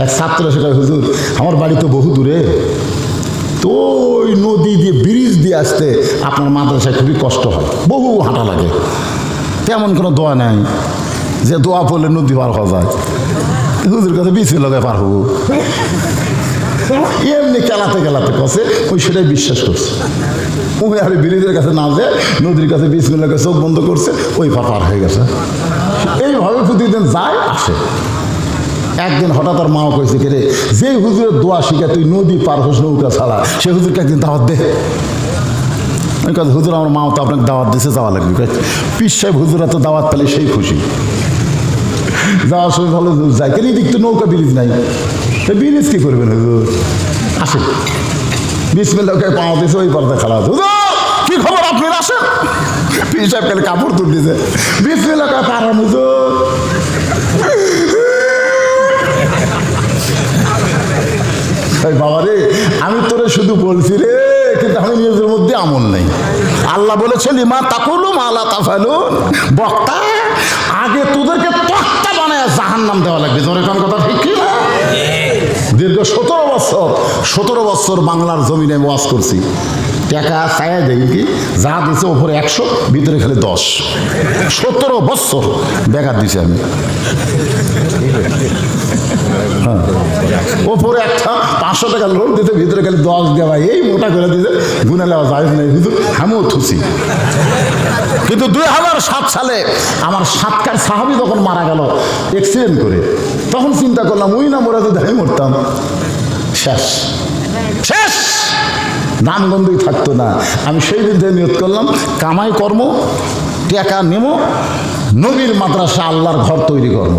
এক ছাত্র সেটা, হুজুর আমার বাড়ি তো বহু দূরে, তো ওই নদী দিয়ে ব্রিজ দিয়ে আসতে আপনার মাদ্রাসায় খুবই কষ্ট হয়, বহু হাঁটা লাগে, তেমন কোনো দোয়া নেই যে দোয়া পড়লে নদী পার হওয়া যায়। হুজুর কাছে বিছু লাগায় পার হবো, এমনি খেলাতে খেলাতে কষে ওই সেটাই বিশ্বাস করছে। ওই আর ব্রিজের কাছে না যে নদীর কাছে বিছগুলোকে চোখ বন্ধ করছে, ওই পার হয়ে গেছে। এইভাবে প্রতিদিন যায় আসে। একদিন হঠাৎ আর মাও কইছে, কে রে, যে হুজুরের দোয়া শিখে তুই নদী পার হোস নৌকা ছাড়া, সে হুজুরকে একদিন দাওয়াত দে। ওই কথা, হুজুর আমার মাও তো আপনাকে দাওয়াত দিছে, যাওয়া লাগবে। পীর সাহেব হুজুরা তো দাওয়াত পেলে সেই খুশি, যাওয়ার সময় ভালো যায়। কেন দিক তো নৌকা ব্রিজ নাই, ব্রিজ কি করবেন হুজুর? আসে বিসমিল্লাহকে পাওয়া দিয়েছে, ওই পর্দা খেলা হতো। কি খবর আপনি আসেন? পীর সাহেব খালি কাপড় তুল দিয়েছে, বিসমিল্লাহকে পারান হুজুর। বাবা রে, আমি তোরে শুধু বলছি রে, কিন্তু আমি নিজের মধ্যে আমল নেই। আল্লাহ বলেছেন ইমা তাকুলু মালা তাফালুন, বক্তা আগে তোদেরকে তক্তা বানায় জাহান্নাম দেওয়া লাগবে। তোর কোন কথা ঠিক কি না? দীর্ঘ 17 বছর বাংলার জমিনে ওয়াজ করছি, টাকা চায়া দেয় কি যা দিছে ওপরে 100, ভিতরে খালি 10। 17 বছর বেকার দিছি আমি। হ্যাঁ, ওপরে একটা 500 টাকা লোন দিতে, ভিতরে খালি 10 দেওয়া, এই মোটা করে দিতে গুনা নেওয়া যায় নাই। কিন্তু আমিও থুছি। কিন্তু 2007 সালে আমার সাতকার সাহাবী যখন মারা গেল অ্যাক্সিডেন্ট করে, তখন চিন্তা করলাম ওই না মোরা যদি আমি মরতাম, শেষ শেষ, নামগন্ধই থাকতো না। আমি সেই দিন থেকে নিয়ত করলাম, কামাই কর্ম, টাকা নেমো, নবীর মাদ্রাসা আল্লাহর ঘর তৈরি কর্ম।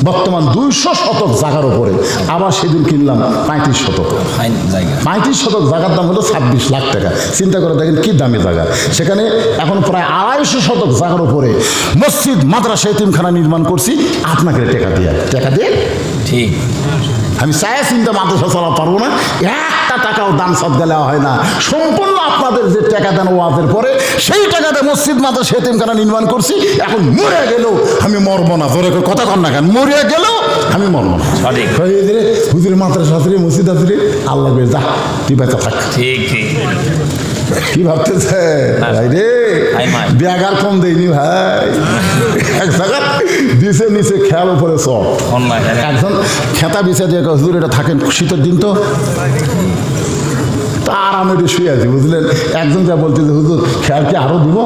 বর্তমান 200 শতক জায়গার উপরে, আবার সেদিন কিনলাম 35 শতক। 35 শতক জায়গার দাম হলো 26 লাখ টাকা। চিন্তা করে দেখেন কি দামি জায়গা। সেখানে এখন প্রায় 250 শতক জায়গার উপরে মসজিদ, মাদ্রাসা, এতিমখানা নির্মাণ করছি আপনাকে টাকা দিয়ে। ঠিক, আমি চাই চিন্তা মাদ্রাসা চালাতে পারবো না, একটা টাকাও দান সদকা দেওয়া হয় না। সম্পূর্ণ আপনাদের যে টাকা দেন ওয়াজের পরে, সেই টাকাতে মসজিদ, মাদ্রাসা, এতিমখানা নির্মাণ করছি। এখন মরে গেলেও আমি মরবো না। তোর কথা কর না কেন, মরে গেলেও আমি মরবো না। হুজুরের মাদ্রাসা আছে, মসজিদ আছে, আল্লাহ যা তুই বেঁচে থাক। ঠিক ঠিক, কি ভাবতেছে ভাই রে, ব্যাগার কম দেয়নি ভাই, এক জায়গা দিছে নিচে খেয়াল উপরে সব। একজন খেতা বিছে দিয়ে হুজুর এটা থাকেন শীতের দিন তো আরামে শুয়ে আছি, বুঝলেন। একজন যা বলতেছে হুজুর খেয়ালকে আরো দিব,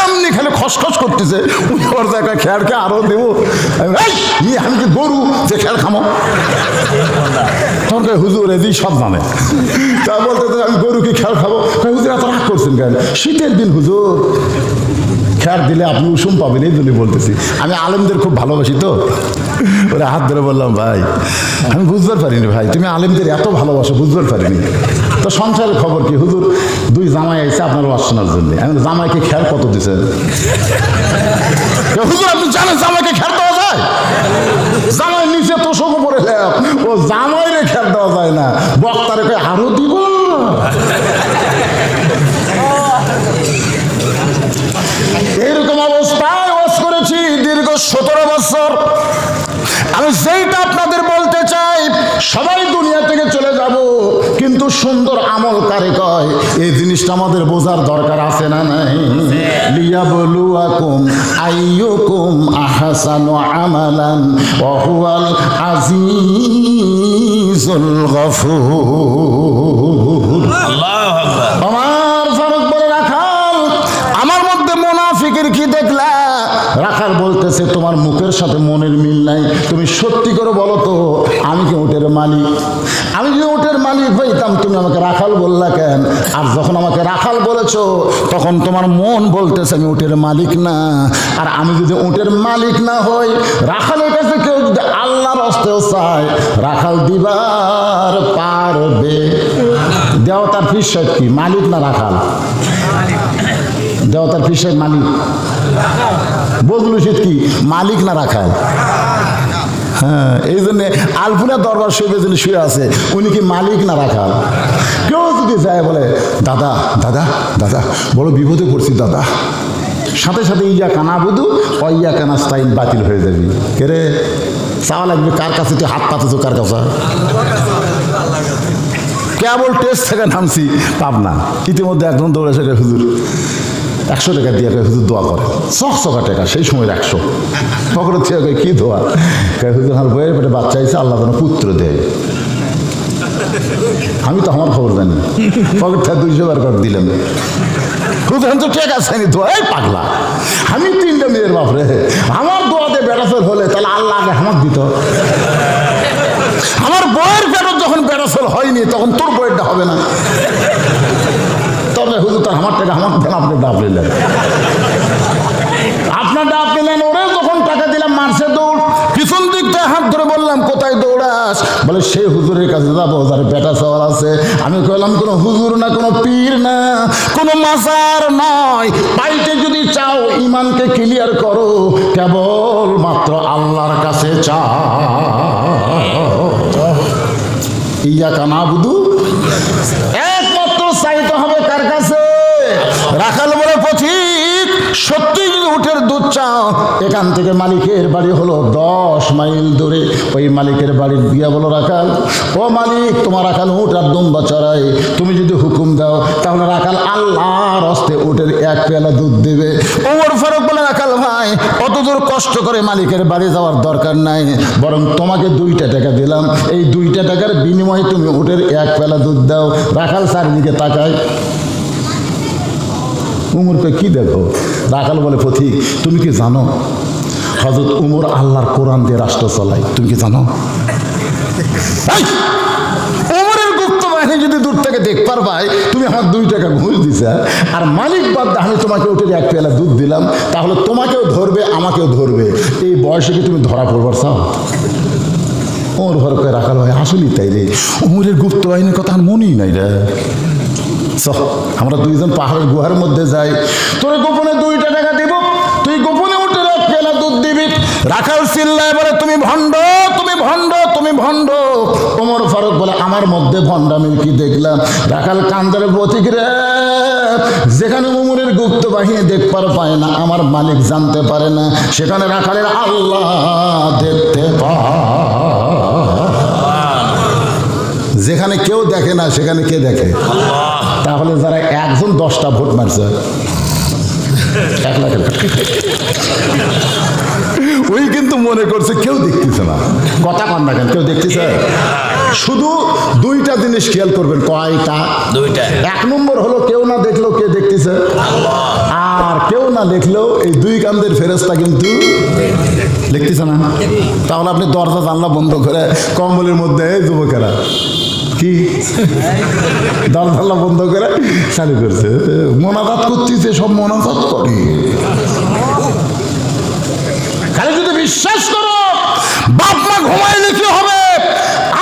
এমনি খালি খসখস করতেছে, খেয়ালকে আরো দেবো। আমি কি গরু যে খেয়াল খামো? তখন হুজুর এদিকে সব জানে, তা বলতে আমি গরু কি খেয়াল খাবো? হুজুর এত রাগ করছেন কেন? শীতের দিন হুজুর খেয়াল দিলে আপনি উষুম পাবেন, এই জন্য বলতেছি। আমি আলেমদের খুব ভালোবাসি তো, ওরা হাত ধরে বললাম ভাই আমি বুঝতে পারিনি, ভাই তুমি আলেমদের এত ভালোবাসো, বুঝতে পারিনি। তো সংসারের খবর কি? হুজুর 2 জামাই আইছে আপনার ওয়াজ শোনার জন্য। আমি জামাইকে খেয়াল কত দিচ্ছেন? হুজুর আপনি জানেন জামাইকে খেয়াল দেওয়া যায়? জামাই নিচে তোষক উপরে ও জামাইরে খেয়াল দেওয়া যায় না, বক্তারে আরো দিব। এরকম অবস্থায় ওয়াজ করেছি দীর্ঘ 17 বছর। আমি যেইটা আপনাদের বলতে চাই, সবাই দুনিয়া থেকে চলে যাব, কিন্তু সুন্দর আমল কারে কয় এই জিনিসটা আমাদের বোঝার দরকার আছে না নাই? লিয়াবলুয়াকুম আইয়ুকুম আহসানু আমালান ওয়া হুয়াল আজিজুল গফুর। আল্লাহু আকবার। আমার ফারুক বলে রাখাল, আমার মধ্যে মুনাফিকের কি দেখলা? রাখাল বলতেছে তোমার মুখের সাথে মনের মিল নাই, তুমি সত্যি করে বলো তো আমি কি উটের মালিক? আমি যদি উটের মালিক হইতাম তুমি আমাকে রাখাল বললা কেন? আর যখন আমাকে রাখাল বলেছো তখন তোমার মন বলতেছে আমি উটের মালিক না। আর আমি যদি উটের মালিক না হই, রাখালের কাছে কেউ যদি আল্লাহর হস্তেও চায়, রাখাল দিবার পারবে? দেওতার পীর সাহেব কি মালিক না রাখাল? দেওতার পীর সাহেব মালিক, বজলুল রশিদ কি মালিক না রাখাল? হ্যাঁ, এই জন্যে আলপুরা দরবার শরীফে যিনি শুয়ে আছে উনি কি মালিক না রাখাল? কেউ যদি যায় বলে দাদা দাদা দাদা বড় বিপদে পড়ছি দাদা, সাথে সাথে ইয়া কানা বুধু ইয়া কানা স্টাইল বাতিল হয়ে যাবি। কে রে? চাওয়া লাগবে কার কাছে, তুই হাত পাতেছ কার কাছে? কেবল টেস্ট থেকে নামছি পাবনা, ইতিমধ্যে একজন দৌড়ে এসে হুজুর 100 টাকা দিয়ে হুজুর দোয়া করে, চকচকা টাকা, সেই সময় 100 পকেট থেকে কি দোয়া? হুজুর আমার বইয়ের পেটে বাচ্চা হয়েছে, আল্লাহ যেন পুত্র দেয়। আমি তো আমার খবর জানি, পকেট থেকে 200 বার করে দিলাম। হুজুর তো ঠিক আছে দোয়া, এই পাগলা, আমি 3টা মেয়ের বাপরে, আমার দোয়াতে বেড়াফের হলে তাহলে আল্লাহ আগে আমার দিত। আমার বইয়ের পেটে যখন বেড়াফের হয়নি তখন তোর বইয়েরটা হবে না। তবে হুজুর তার আমার টাকা আমার দেন, আপনি ডাব নিলেন, আপনার ডাব নিলেন। ওরে যখন টাকা দিলাম মারছে দৌড়, পিছন দিক থেকে হাত ধরে বললাম কোথায় দৌড়াস? বলে সেই হুজুরের কাছে যাবো যার বেটা সওয়াল আছে। আমি কইলাম কোনো হুজুর না, কোনো পীর না, কোনো মাজার নয়, পাইতে যদি চাও ইমানকে ক্লিয়ার করো, কেবল মাত্র আল্লাহর কাছে চাও। ইয়াকা নাবুদু, একমাত্র চাইতে হবে কার কাছে? রাখাল বলে পথিক, সত্যি যদি উটের দুধ চাও, এখান থেকে মালিকের বাড়ি হলো 10 মাইল দূরে। ওই মালিকের বাড়ির গিয়া বলো রাখাল, ও মালিক, তোমার রাখাল উট আর দুম্বা চড়াই, তুমি যদি হুকুম দাও তাহলে রাখাল আল্লাহর হস্তে উটের 1 পেয়ালা দুধ দেবে। ওমর ফারুক বলে রাখাল ভাই, অত দূর কষ্ট করে মালিকের বাড়ি যাওয়ার দরকার নাই, বরং তোমাকে 2টা টাকা দিলাম, এই 2টা টাকার বিনিময়ে তুমি উটের 1 পেয়ালা দুধ দাও। রাখাল চারিদিকে তাকায়, উমরকে কি দেখো? রাখাল বলে পথিক, তুমি কি জানো হযরত উমর আল্লাহর কোরআন দিয়ে রাষ্ট্র চালায়? তুমি কি জানো? উমরের গুপ্ত বাহিনী যদি দূর থেকে দেখ পারবাই তুমি আমার 2 টাকা ঘুষ দিছে, আর মালিক বাদ আমি তোমাকে উঠে 1 পেয়ালা দুধ দিলাম, তাহলে তোমাকেও ধরবে আমাকেও ধরবে, এই বয়সে কি তুমি ধরা পড়বার চাও? ওমর ঘর করে রাখাল ভাই, আসলেই তাই রে, উমরের গুপ্ত বাহিনীর কথা আর মনেই নাই রে। আমরা 2 জন পাহাড়ের গুহার মধ্যে যাই, তোর গোপনে 2টা টাকা দিব, তুই গোপনে উঠে 1 পেয়ালা দুধ দিবি। রাখাল চিল্লায় বলে তুমি ভণ্ড, তুমি ভণ্ড, তুমি ভণ্ড। ওমর ফারুক বলে আমার মধ্যে ভণ্ডামির কি দেখলাম? রাখাল কান্দারে পথিক রে, যেখানে উমরের গুপ্ত বাহিনী দেখবার পায় না, আমার মালিক জানতে পারে না, সেখানে রাখালের আল্লাহ দেখতে পায়। যেখানে কেউ দেখে না সেখানে কে দেখে? তাহলে যারা একজন 10টা ভোট মারছে, 1 লাখের ওই কিন্তু মনে করছে কেউ দেখতেছে না। কথা কন না কেন, কেউ দেখতেছে? শুধু 2টা জিনিস খেয়াল করবেন। কয়টা? 2টা। 1 নম্বর হলো কেউ না দেখলেও কে দেখতেছে? আর কেউ না দেখলেও এই 2 কান্দের ফেরেশতা কিন্তু দেখতেছে না। তাহলে আপনি দরজা জানলা বন্ধ করে কম্বলের মধ্যে, যুবকেরা কি দরজা বন্ধ করে চালু করছে, মোনাজাত করতেছে, সব মোনাজাত করে। খালি যদি বিশ্বাস করো, বাপ মা ঘুমাইলে কি হবে?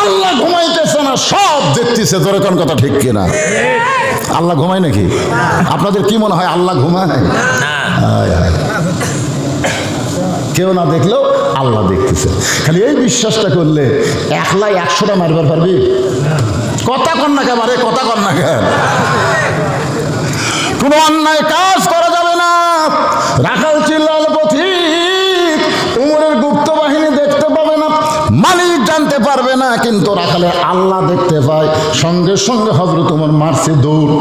আল্লাহ ঘুমাইতেছে না, সব দেখতেছে। তোর কোন কথা ঠিক কিনা? আল্লাহ ঘুমায় নাকি? আপনাদের কি মনে হয় আল্লাহ ঘুমায়? কেউ না দেখলেও আল্লাহ দেখতেছে। খালি এই বিশ্বাসটা করলে 100টা মারবার পারবি? কথা কন না কেন, কথা কন না কেন? কোন অন্যায় কাজ করা যাবে না। রাখাল চিল্লাল পথিক, উমরের গুপ্ত বাহিনী দেখতে পাবে না, মালিক জানতে পারবে না, কিন্তু রাখালে আল্লাহ দেখতে পায়। সঙ্গে সঙ্গে হযরত উমর মারছে দৌড়,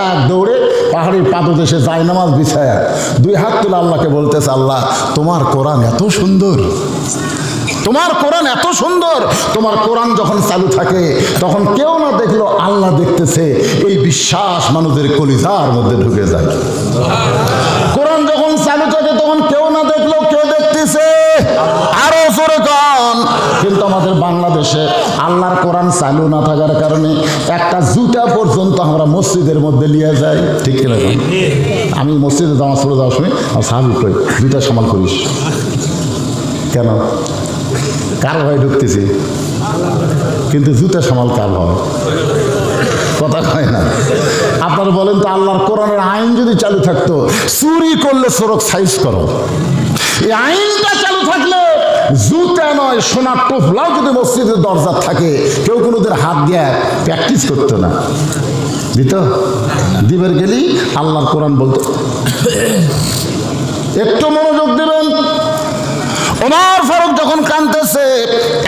1 দৌড়ে পাহাড়ির পাদদেশে জায়নামাজ বিছায়া 2 হাত তুলে আল্লাহকে বলতেছে, আল্লাহ তোমার কোরআন এত সুন্দর, তোমার কোরআন এত সুন্দর। তোমার কোরআন যখন চালু থাকে তখন কেউ না দেখলো আল্লাহ দেখতেছে, এই বিশ্বাস মানুষের কলিজার মধ্যে ঢুকে যায়। কোরআন যখন চালু থাকে তখন কেউ না দেখলো কে দেখতেছে? আরো জোরে কন। কিন্তু আমাদের বাংলাদেশে আল্লাহর কোরআন চালু না থাকার কারণে একটা জুতা পর্যন্ত আমরা মসজিদের মধ্যে নিয়ে যাই, ঠিক কিনা? আমি মসজিদে জামাত পড়ে যাওয়ার সময় সাহাবি কই, জুতা সামাল করিস কেন? কার ভয় ঢুকতেছি? কিন্তু জুতা সামাল কার ভয়? কথা কয় না। আপনারা বলেন তো, আল্লাহর কোরআনের আইন যদি চালু থাকতো, চুরি করলে চোরক সাইজ করো, এই আইনটা চালু থাকলে জুতা নয় সোনার টোফলাও যদি মসজিদের দরজা থাকে, কেউ কোনোদের হাত দিয়ে প্র্যাকটিস করতো না। দিত দিবের গেলি আল্লাহর কোরআন বলতো। একটু মনোযোগ দেবেন। ওমর ফারুক যখন কাঁদতেছে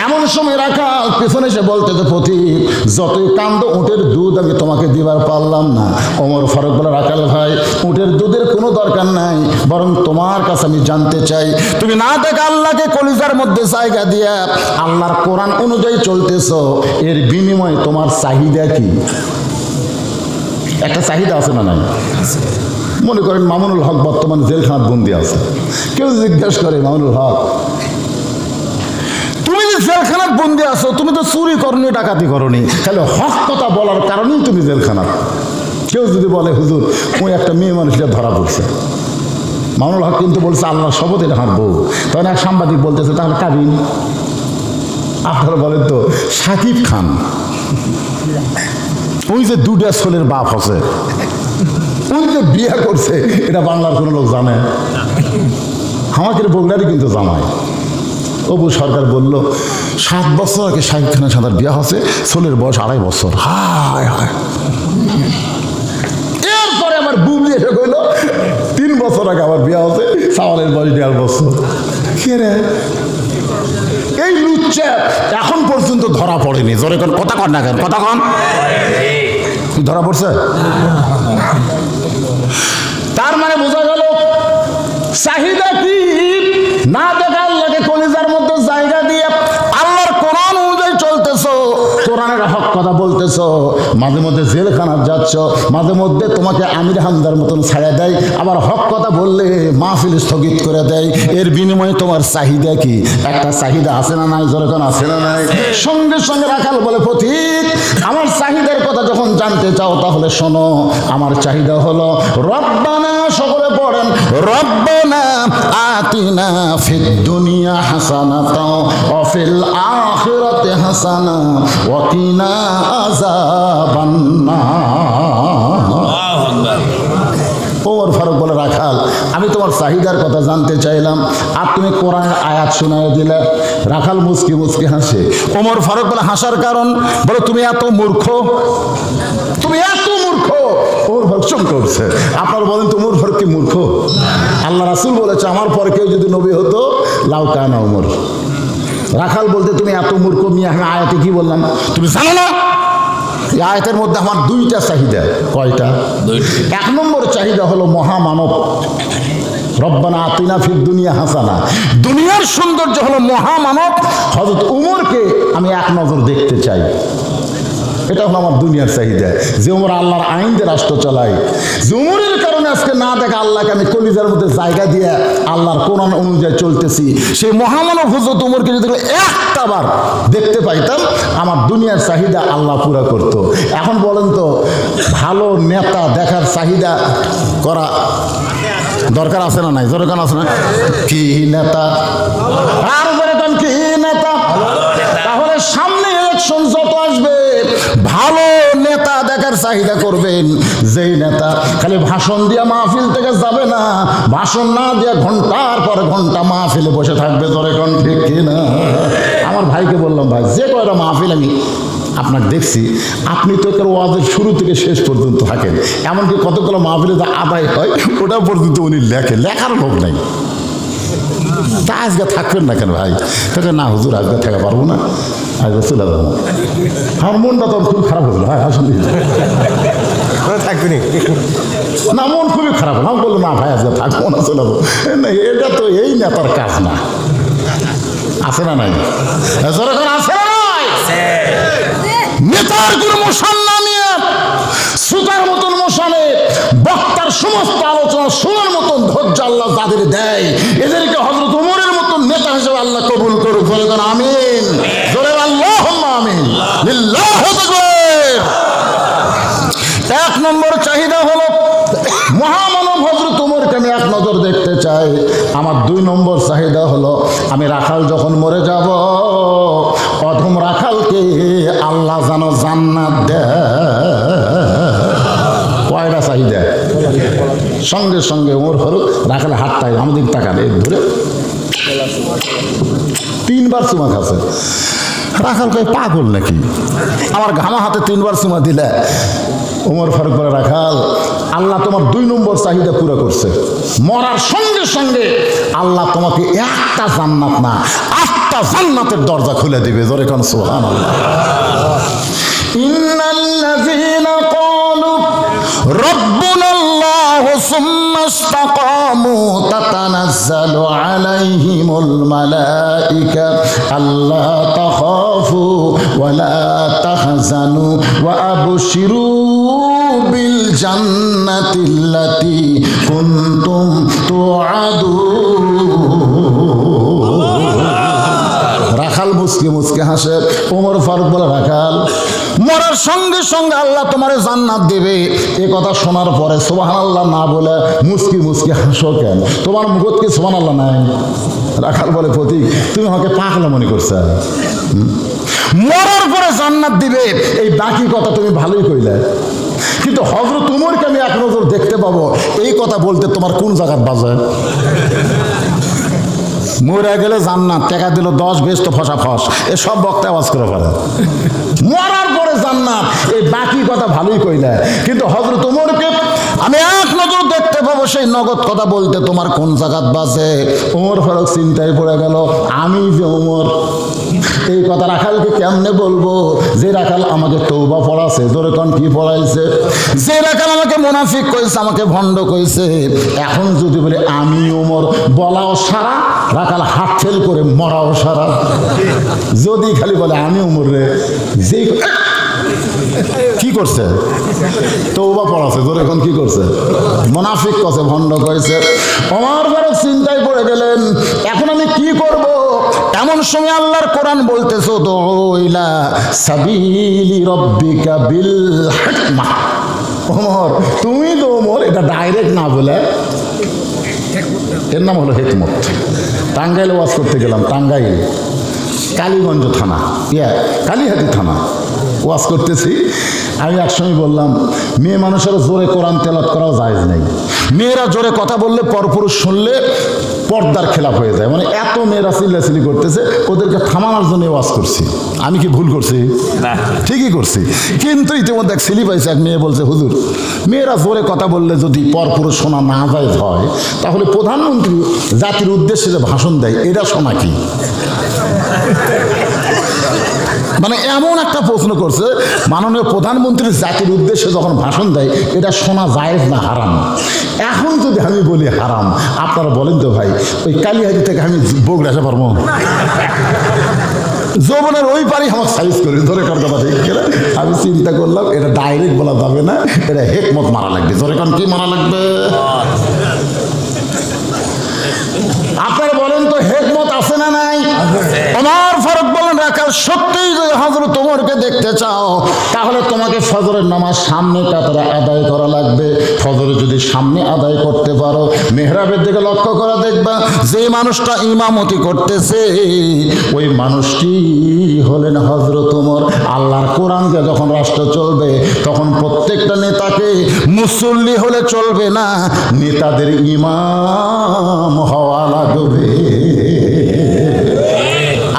এমন সময় রাখাল পেছনে এসে বলতেছে পথিক যতই কান্দো উটের দুধ আমি তোমাকে দিবার পারলাম না। ওমর ফারুক বলে রাখাল ভাই উটের দুধের কোনো দরকার নাই, বরং তোমার কাছে আমি জানতে চাই তুমি না দেখে আল্লাহকে কলিজার মধ্যে জায়গা দিয়া আল্লাহর কোরআন অনুযায়ী চলতেছো, এর বিনিময়ে তোমার চাহিদা কি? একটা চাহিদা আছে না নাই? মনে করেন মামুনুল হক বর্তমানে জেলখানার বন্দি আছে, কেউ জিজ্ঞেস করে মামুনুল হক তুমি যে জেলখানার বন্দি আছো তুমি তো চুরি করনি ডাকাতি করনি, তাহলে হক কথা বলার কারণেই তুমি জেলখানার। কেউ যদি বলে হুজুর ওই একটা মেয়ে মানুষটা ধরা পড়ছে, মামুনুল হক কিন্তু বলছে আল্লাহর শপথ এটা আমার বউ, তখন এক সাংবাদিক বলতেছে তাহলে কাবিন। আপনারা বলেন তো শাকিব খান ওই যে দুটা ছেলের বাপ আছে, ওই যে বিয়ে করছে, এটা বাংলার কোনো লোক জানে? আমাকে বগুড়ারই কিন্তু জামাই। অপু সরকার বলল 7 বছর আগে শাকিব খানের সাথে বিয়ে হচ্ছে, ছেলের বয়স 2.5 বছর। হায় হায়। এরপরে আমার বুবলি এসে কইল 3 বছর আগে আমার বিয়ে হচ্ছে, সাওয়ালের বয়স 1.5 বছর। কে রে? এই লুচ্চা এখন পর্যন্ত ধরা পড়েনি। জোরে কোন কথা কন না কেন? কথা কন। ধরা পড়ছে? তার মানে বোঝা গেল চাহিদা কি? না দেখা আল্লাহকে কলিজার মধ্যে জায়গা দিয়ে আল্লাহর কোরআন অনুযায়ী চলতেছো, কোরআনের হক কথা বলতেছো, মাঝে মধ্যে জেলখানার যাচ্ছ, মাঝে মধ্যে তোমাকে আমির হামদার মতন ছাড়া দেয়, আবার হক কথা বললে মাহফিল স্থগিত করে দেয়, এর বিনিময়ে তোমার চাহিদা কি? একটা চাহিদা আছে না নাই? যখন আছে না নাই? সঙ্গে সঙ্গে রাখাল বলে পথিক আমার চাহিদার কথা যখন জানতে চাও তাহলে শোনো, আমার চাহিদা হলো রব্বানা, সকলে পড়েন রব্বানা আতিনা ফিদ দুনিয়া হাসানাতাও ওয়া ফিল আখিরাতি হাসানা ওয়া কিনা আযাবান্নার। ওমর ফারুক বলে রাখাল আমি তোমার চাহিদার কথা জানতে চাইলাম আর তুমি কোরআনের আয়াত শোনায় দিলে। রাখাল মুচকি মুচকি হাসে। ওমর ফারুক বলে হাসার কারণ? বলে তুমি এত মূর্খ, তুমি এত মূর্খ। ওমর ফারুক চমকে উঠছে। আপনারা বলেন তো ওমর ফারুক কি মূর্খ? আল্লাহ রাসূল বলেছে আমার পর কেউ যদি নবী হতো লাউ কানা ওমর। রাখাল বলতে তুমি এত মূর্খ মিয়া, আমি আয়াতে কি বললাম তুমি জানো না? এই আয়াতের মধ্যে আমার 2টা চাহিদা। কয়টা? 2টা। 1 নম্বর চাহিদা হলো মহামানব, রব্বানা আতিনা ফিদ দুনিয়া হাসানা। দুনিয়ার সৌন্দর্য হলো মহামানব হযরত উমরকে আমি এক নজর দেখতে চাই। এটা হলো আমার দুনিয়ার চাহিদা, যে উমর আল্লাহর আইন দিয়ে রাষ্ট্র চালায়, যে উমরের কারণে আজকে না দেখা আল্লাহকে আমি কলিজার মধ্যে জায়গা দিয়ে আল্লাহর কোরআন অনুযায়ী চলতেছি। সেই মহামানব হযরত উমরকে যদি একটা বার দেখতে পাইতাম আমার দুনিয়ার চাহিদা আল্লাহ পুরা করতো। এখন বলেন তো ভালো নেতা দেখার চাহিদা করা দরকার আছে না নাই? দরকার আছে না? কি নেতা? আর দরকার কি নেতা? তাহলে সামনে ইলেকশন যত আসবে ভালো নেতা দেখার চাহিদা করবেন। যেই নেতা খালি ভাষণ দিয়া মাহফিল থেকে যাবে না, ভাষণ না দিয়া ঘন্টার পর ঘন্টা মাহফিলে বসে থাকবে। ধরে কোন ঠিক কিনা? আমার ভাইকে বললাম ভাই যে কয়টা মাহফিল আমি আপনাকে দেখছি আপনি তো ওয়াজের শুরু থেকে শেষ পর্যন্ত থাকেন, এমনকি কতগুলো মাহফিলে যা আদায় হয় ওটা পর্যন্ত উনি লেখার লোক নাই। তা আজকে থাকবেন না কেন ভাই? তোকে না হুজুর আজকে থাকা পারবো না, আজকে চলে যাবো। আমার মনটা তো খুব খারাপ হলো। হ্যাঁ আসলে থাকবেনি না, মন খুবই খারাপ হলো। আমি বললো না ভাই আজকে থাকবো না, চলে যাবো। না এটা তো এই নেতার কাজ না। আছে না নাই? যখন আছে না নাই নেতার কোনো মোশন না নিয়ে সুতার মতন মোশনে বক্তার সমস্ত আলোচনা শোনার মতন ধৈর্য আল্লাহ যাদের দেয় এদেরকে হযরত ওমরের মতন নেতা হিসেবে আল্লাহ কবুল করুক। বলে দেন আমিন। জোরে আল্লাহুম্মা আমিন। লিল্লাহি তাকবীর। 1 নম্বর চাহিদা হলো মহামানব হযরত ওমরকে আমি এক নজর দেখতে চাই। আমার 2 নম্বর চাহিদা হলো আমি রাখাল যখন মরে যাব প্রথম রাখালকে আল্লাহ যেন জান্নাত দেয়। কয়টা চাহিদা? সঙ্গে সঙ্গে ওমর ফারুক রাখাল হাতটাই আমাদের তাকালে ধরে 3 বার চুমা খাচ্ছে। রাখাল কয় পাগল নাকি, আমার ঘামা হাতে 3 বার চুমা দিলে। ওমর ফারুক বলে রাখাল আল্লাহ তোমার 2 নম্বর চাহিদা পুরো করছে। মরার সঙ্গে সঙ্গে আল্লাহ তোমাকে একটা জান্নাত না 8টা জান্নাতের দরজা খুলে দিবে। জোরে কোন সুবহানাল্লাহ। ইন্নাল্লাযীনা ক্বালু রাব্বুনাল্লাহু সুম্মা ইসতাকামু তাতানাজ্জালু আলাইহিমুল মালায়েকা আল্লা তাখাফু ওয়া লা তাহজানু ওয়া আবশিরু বিল জান্নাতিল্লাতী কুনতুম তুআদুন। রাখাল মুসকে মুসকে হাসে। ওমর ফারুক বলে, রাখাল মরার সঙ্গে সঙ্গে আল্লাহ তোমারে জান্নাত দেবে, এ কথা শোনার পরে সুবহানাল্লাহ না বলে মুসকি মুসকি হাসো কেন? তোমার মুখত কি সুবহানাল্লাহ নাই? রাখাল বলে, প্রতীক তুমি আমাকে পাগলা মনে করছো। মরার পরে জান্নাত দিবে এই বাকি কথা তুমি ভালোই কইলে, কিন্তু হযরত উমরকে আমি এক নজর দেখতে পাবো, এই কথা বলতে তোমার কোন জায়গার বাজে? মরে গেলে জান্নাত, টাকা দিল 10 বেস্ট ফসা ফস, এসব বক্তা আওয়াজ করে পারে। মরার পরে জান্নাত এই বাকি কথা ভালোই কইলে, কিন্তু হযরত ওমরকে আমি এক নজর দেখতে পাবো, সেই নগদ কথা বলতে তোমার কোন জায়গাত বাজে? ওমর ফারুক চিন্তায় পড়ে গেল, আমি যে ওমর, এই কথা রাখালকে কেমনে বলবো? যে রাখাল আমাকে তওবা পড়াছে, জোরে কোন কি পড়াইছে? যে রাখাল আমাকে মুনাফিক কইছে, আমাকে ভণ্ড কইছে, এখন যদি বলে আমি ওমর, বলাও সারা, রাখাল হাত ফেল করে মরাও সারা। যদি খালি বলে আমি ওমর রে, যে কি করছে? তওবা পড়াছে, জোরে এখন কি করছে? মুনাফিক কইছে, ভণ্ড কইছে। ওমর ফারুক চিন্তায় পড়ে গেলেন, এখন আমি কি করব? এমন সময় আল্লাহর কোরআন বলতেছে, দুইলা সাবিলি রাব্বিকা বিল হিকমা। ওমর তুমি তো ওমর, এটা ডাইরেক্ট না বলে এর নাম হলো হিকমত। টাঙ্গাইলে ওয়াজ করতে গেলাম, টাঙ্গাইল কালীগঞ্জ থানা, কালীহাতি থানা ওয়াজ করতেছি। আমি একসময় বললাম, মেয়ে মানুষের জোরে কোরআন তেলাওয়াত করাও জায়েজ নেই। মেয়েরা জোরে কথা বললে, পরপুরুষ শুনলে পর্দার খেলাফ হয়ে যায়। মানে এত মেয়েরা চিল্লাচিল্লি করতেছে, ওদেরকে থামানোর জন্য ওয়াজ করছি। আমি কি ভুল করছি? ঠিকই করছি। কিন্তু ইতিমধ্যে এক ছেলে পাইছে, এক মেয়ে বলছে, হুজুর মেয়েরা জোরে কথা বললে যদি পরপুরুষ শোনা না জায়েজ হয়, তাহলে প্রধানমন্ত্রী জাতির উদ্দেশ্যে যে ভাষণ দেয়, এটা শোনা কি? মানে এমন একটা প্রশ্ন করছে, মাননীয় প্রধানমন্ত্রী জাতির উদ্দেশ্যে যখন ভাষণ দেয়, এটা শোনা জায়েজ না হারাম? এখন যদি আমি বলি হারাম, আপনারা বলেন তো ভাই, ওই কালীহাতি থেকে আমি বগুড়া আসতে পারবো? যৌবনের ওই পারি আমার সাইজ করি, ধরে কার কথা ঠিক করে আমি চিন্তা করলাম, এটা ডাইরেক্ট বলা যাবে না, এটা হিকমত মারা লাগবে। ধরে কারণ কি মারা লাগবে? আপনারা বলেন তো হিকমত আছে না নাই? ওমর ফারুক বলেন, রাখাল সত্যিই যদি হযরত ওমরকে দেখতে চাও, তাহলে তোমাকে ফজরের নামাজ সামনে কাতারে আদায় করা লাগবে। ফজরে যদি সামনে আদায় করতে পারো, মেহরাবের দিকে লক্ষ্য করে দেখবা, যে মানুষটা ইমামতি করতেছে ওই মানুষটি হলেন হযরত ওমর। আল্লাহর কোরআন দিয়ে যখন রাষ্ট্র চলবে, তখন প্রত্যেকটা নেতাকে মুসল্লি হলে চলবে না, নেতাদের ইমাম হওয়া লাগবে।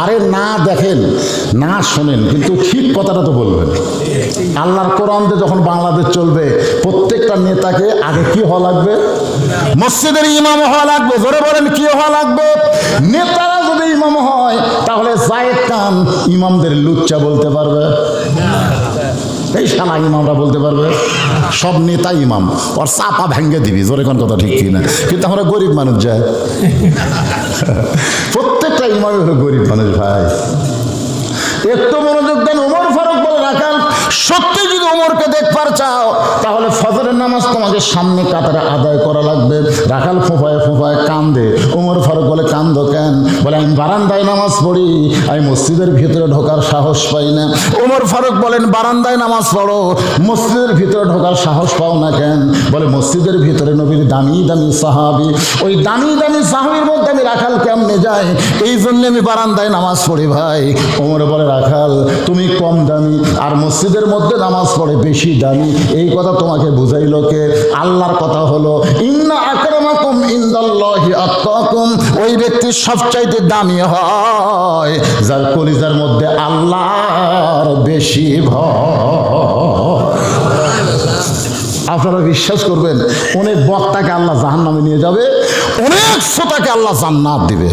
আরে না দেখেন না শোনেন, কিন্তু ঠিক কথাটা তো বলবেন। আল্লাহর কোরআন দিয়ে যখন বাংলাদেশ চলবে, প্রত্যেকটা নেতাকে আগে কি হওয়া লাগবে? মসজিদের ইমাম হওয়া লাগবে। জোরে বলেন, কি হওয়া লাগবে? নেতারা যদি ইমাম হয়, তাহলে জায়েদ খান ইমামদের লুচ্চা বলতে পারবে? এই শালা ইমামরা বলতে পারবে? সব নেতা ইমাম, ওর চাপা ভেঙ্গে দিবি। জোরে কোন কথা ঠিক কি না? কিন্তু আমরা গরিব মানুষ যায়, প্রত্যেকটা ইমামই হলো গরিব মানুষ ভাই। একটু মনোযোগ দেন। ওমর ফারুক বলে, রাখাল সত্যি যদি ওমরকে দেখবার চাও, তাহলে ফজরের নামাজ তোমাকে সামনে কাতারে আদায় করা লাগবে। রাখাল ফোঁপায় ফোঁপায় কান্দে। ওমর ফারুক বলে, কান্দো কেন? বলে, আমি বারান্দায় নামাজ পড়ি, আমি মসজিদের ভিতরে ঢোকার সাহস পাই না। ওমর ফারুক বলেন, বারান্দায় নামাজ পড়ো, মসজিদের ভিতরে ঢোকার সাহস পাও না কেন? বলে, মসজিদের ভিতরে নবীর দামি দামি সাহাবী, ওই দামি দামি সাহাবীর মধ্যে আমি রাখাল কেমনে যাই, এই জন্য আমি বারান্দায় নামাজ পড়ি ভাই। ওমর বলে, রাখাল তুমি কম দামি, আর মসজিদের মধ্যে নামাজ পড়ে বেশি দামি, এই কথা তোমাকে বুঝাইল কে? আল্লাহর কথা হলো, ইন্না আকরামাকুম ইনদাল্লাহি আতকাকুম, ওই ব্যক্তি সবচাইতে দামি হয় যার কলিজার মধ্যে আল্লাহর বেশি ভয়। আপনারা বিশ্বাস করবেন, অনেক বক্তাকে আল্লাহ জাহান্নামে নিয়ে যাবে, অনেক শ্রোতাকে আল্লাহ জান্নাত দিবে।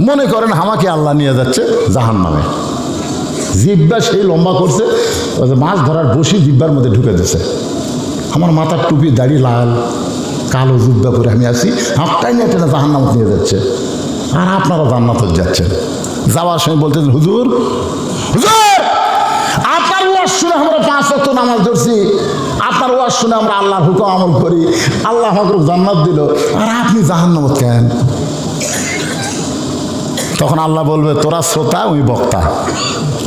মনে করেন আমাকে আল্লাহ নিয়ে যাচ্ছে জাহান্নামে, জিব্বা সেই লম্বা করছে, ওই যে মাছ ধরার বসি জিব্বার মধ্যে ঢুকে দিয়েছে। আমার মাথার টুপি দাড়ি লাল, কালো জিব্বা করে আমি আছি, হাঁপটাই নিয়ে টেনে জাহান্নামে নিয়ে যাচ্ছে, আর আপনারা জান্নাতে যাচ্ছেন। যাওয়ার সময় বলতেছেন, হুজুর হুজুর আপনার ওয়াজ শুনে আমরা 5 ওয়াক্ত নামাজ ধরছি, আপনার ওয়াজ শুনে আমরা আল্লাহর হুকুম আমল করি, আল্লাহ আমাকে জান্নাত দিল, আর আপনি জাহান্নামে কেন? তখন আল্লাহ বলবে, তোরা শ্রোতা, ওই বক্তা,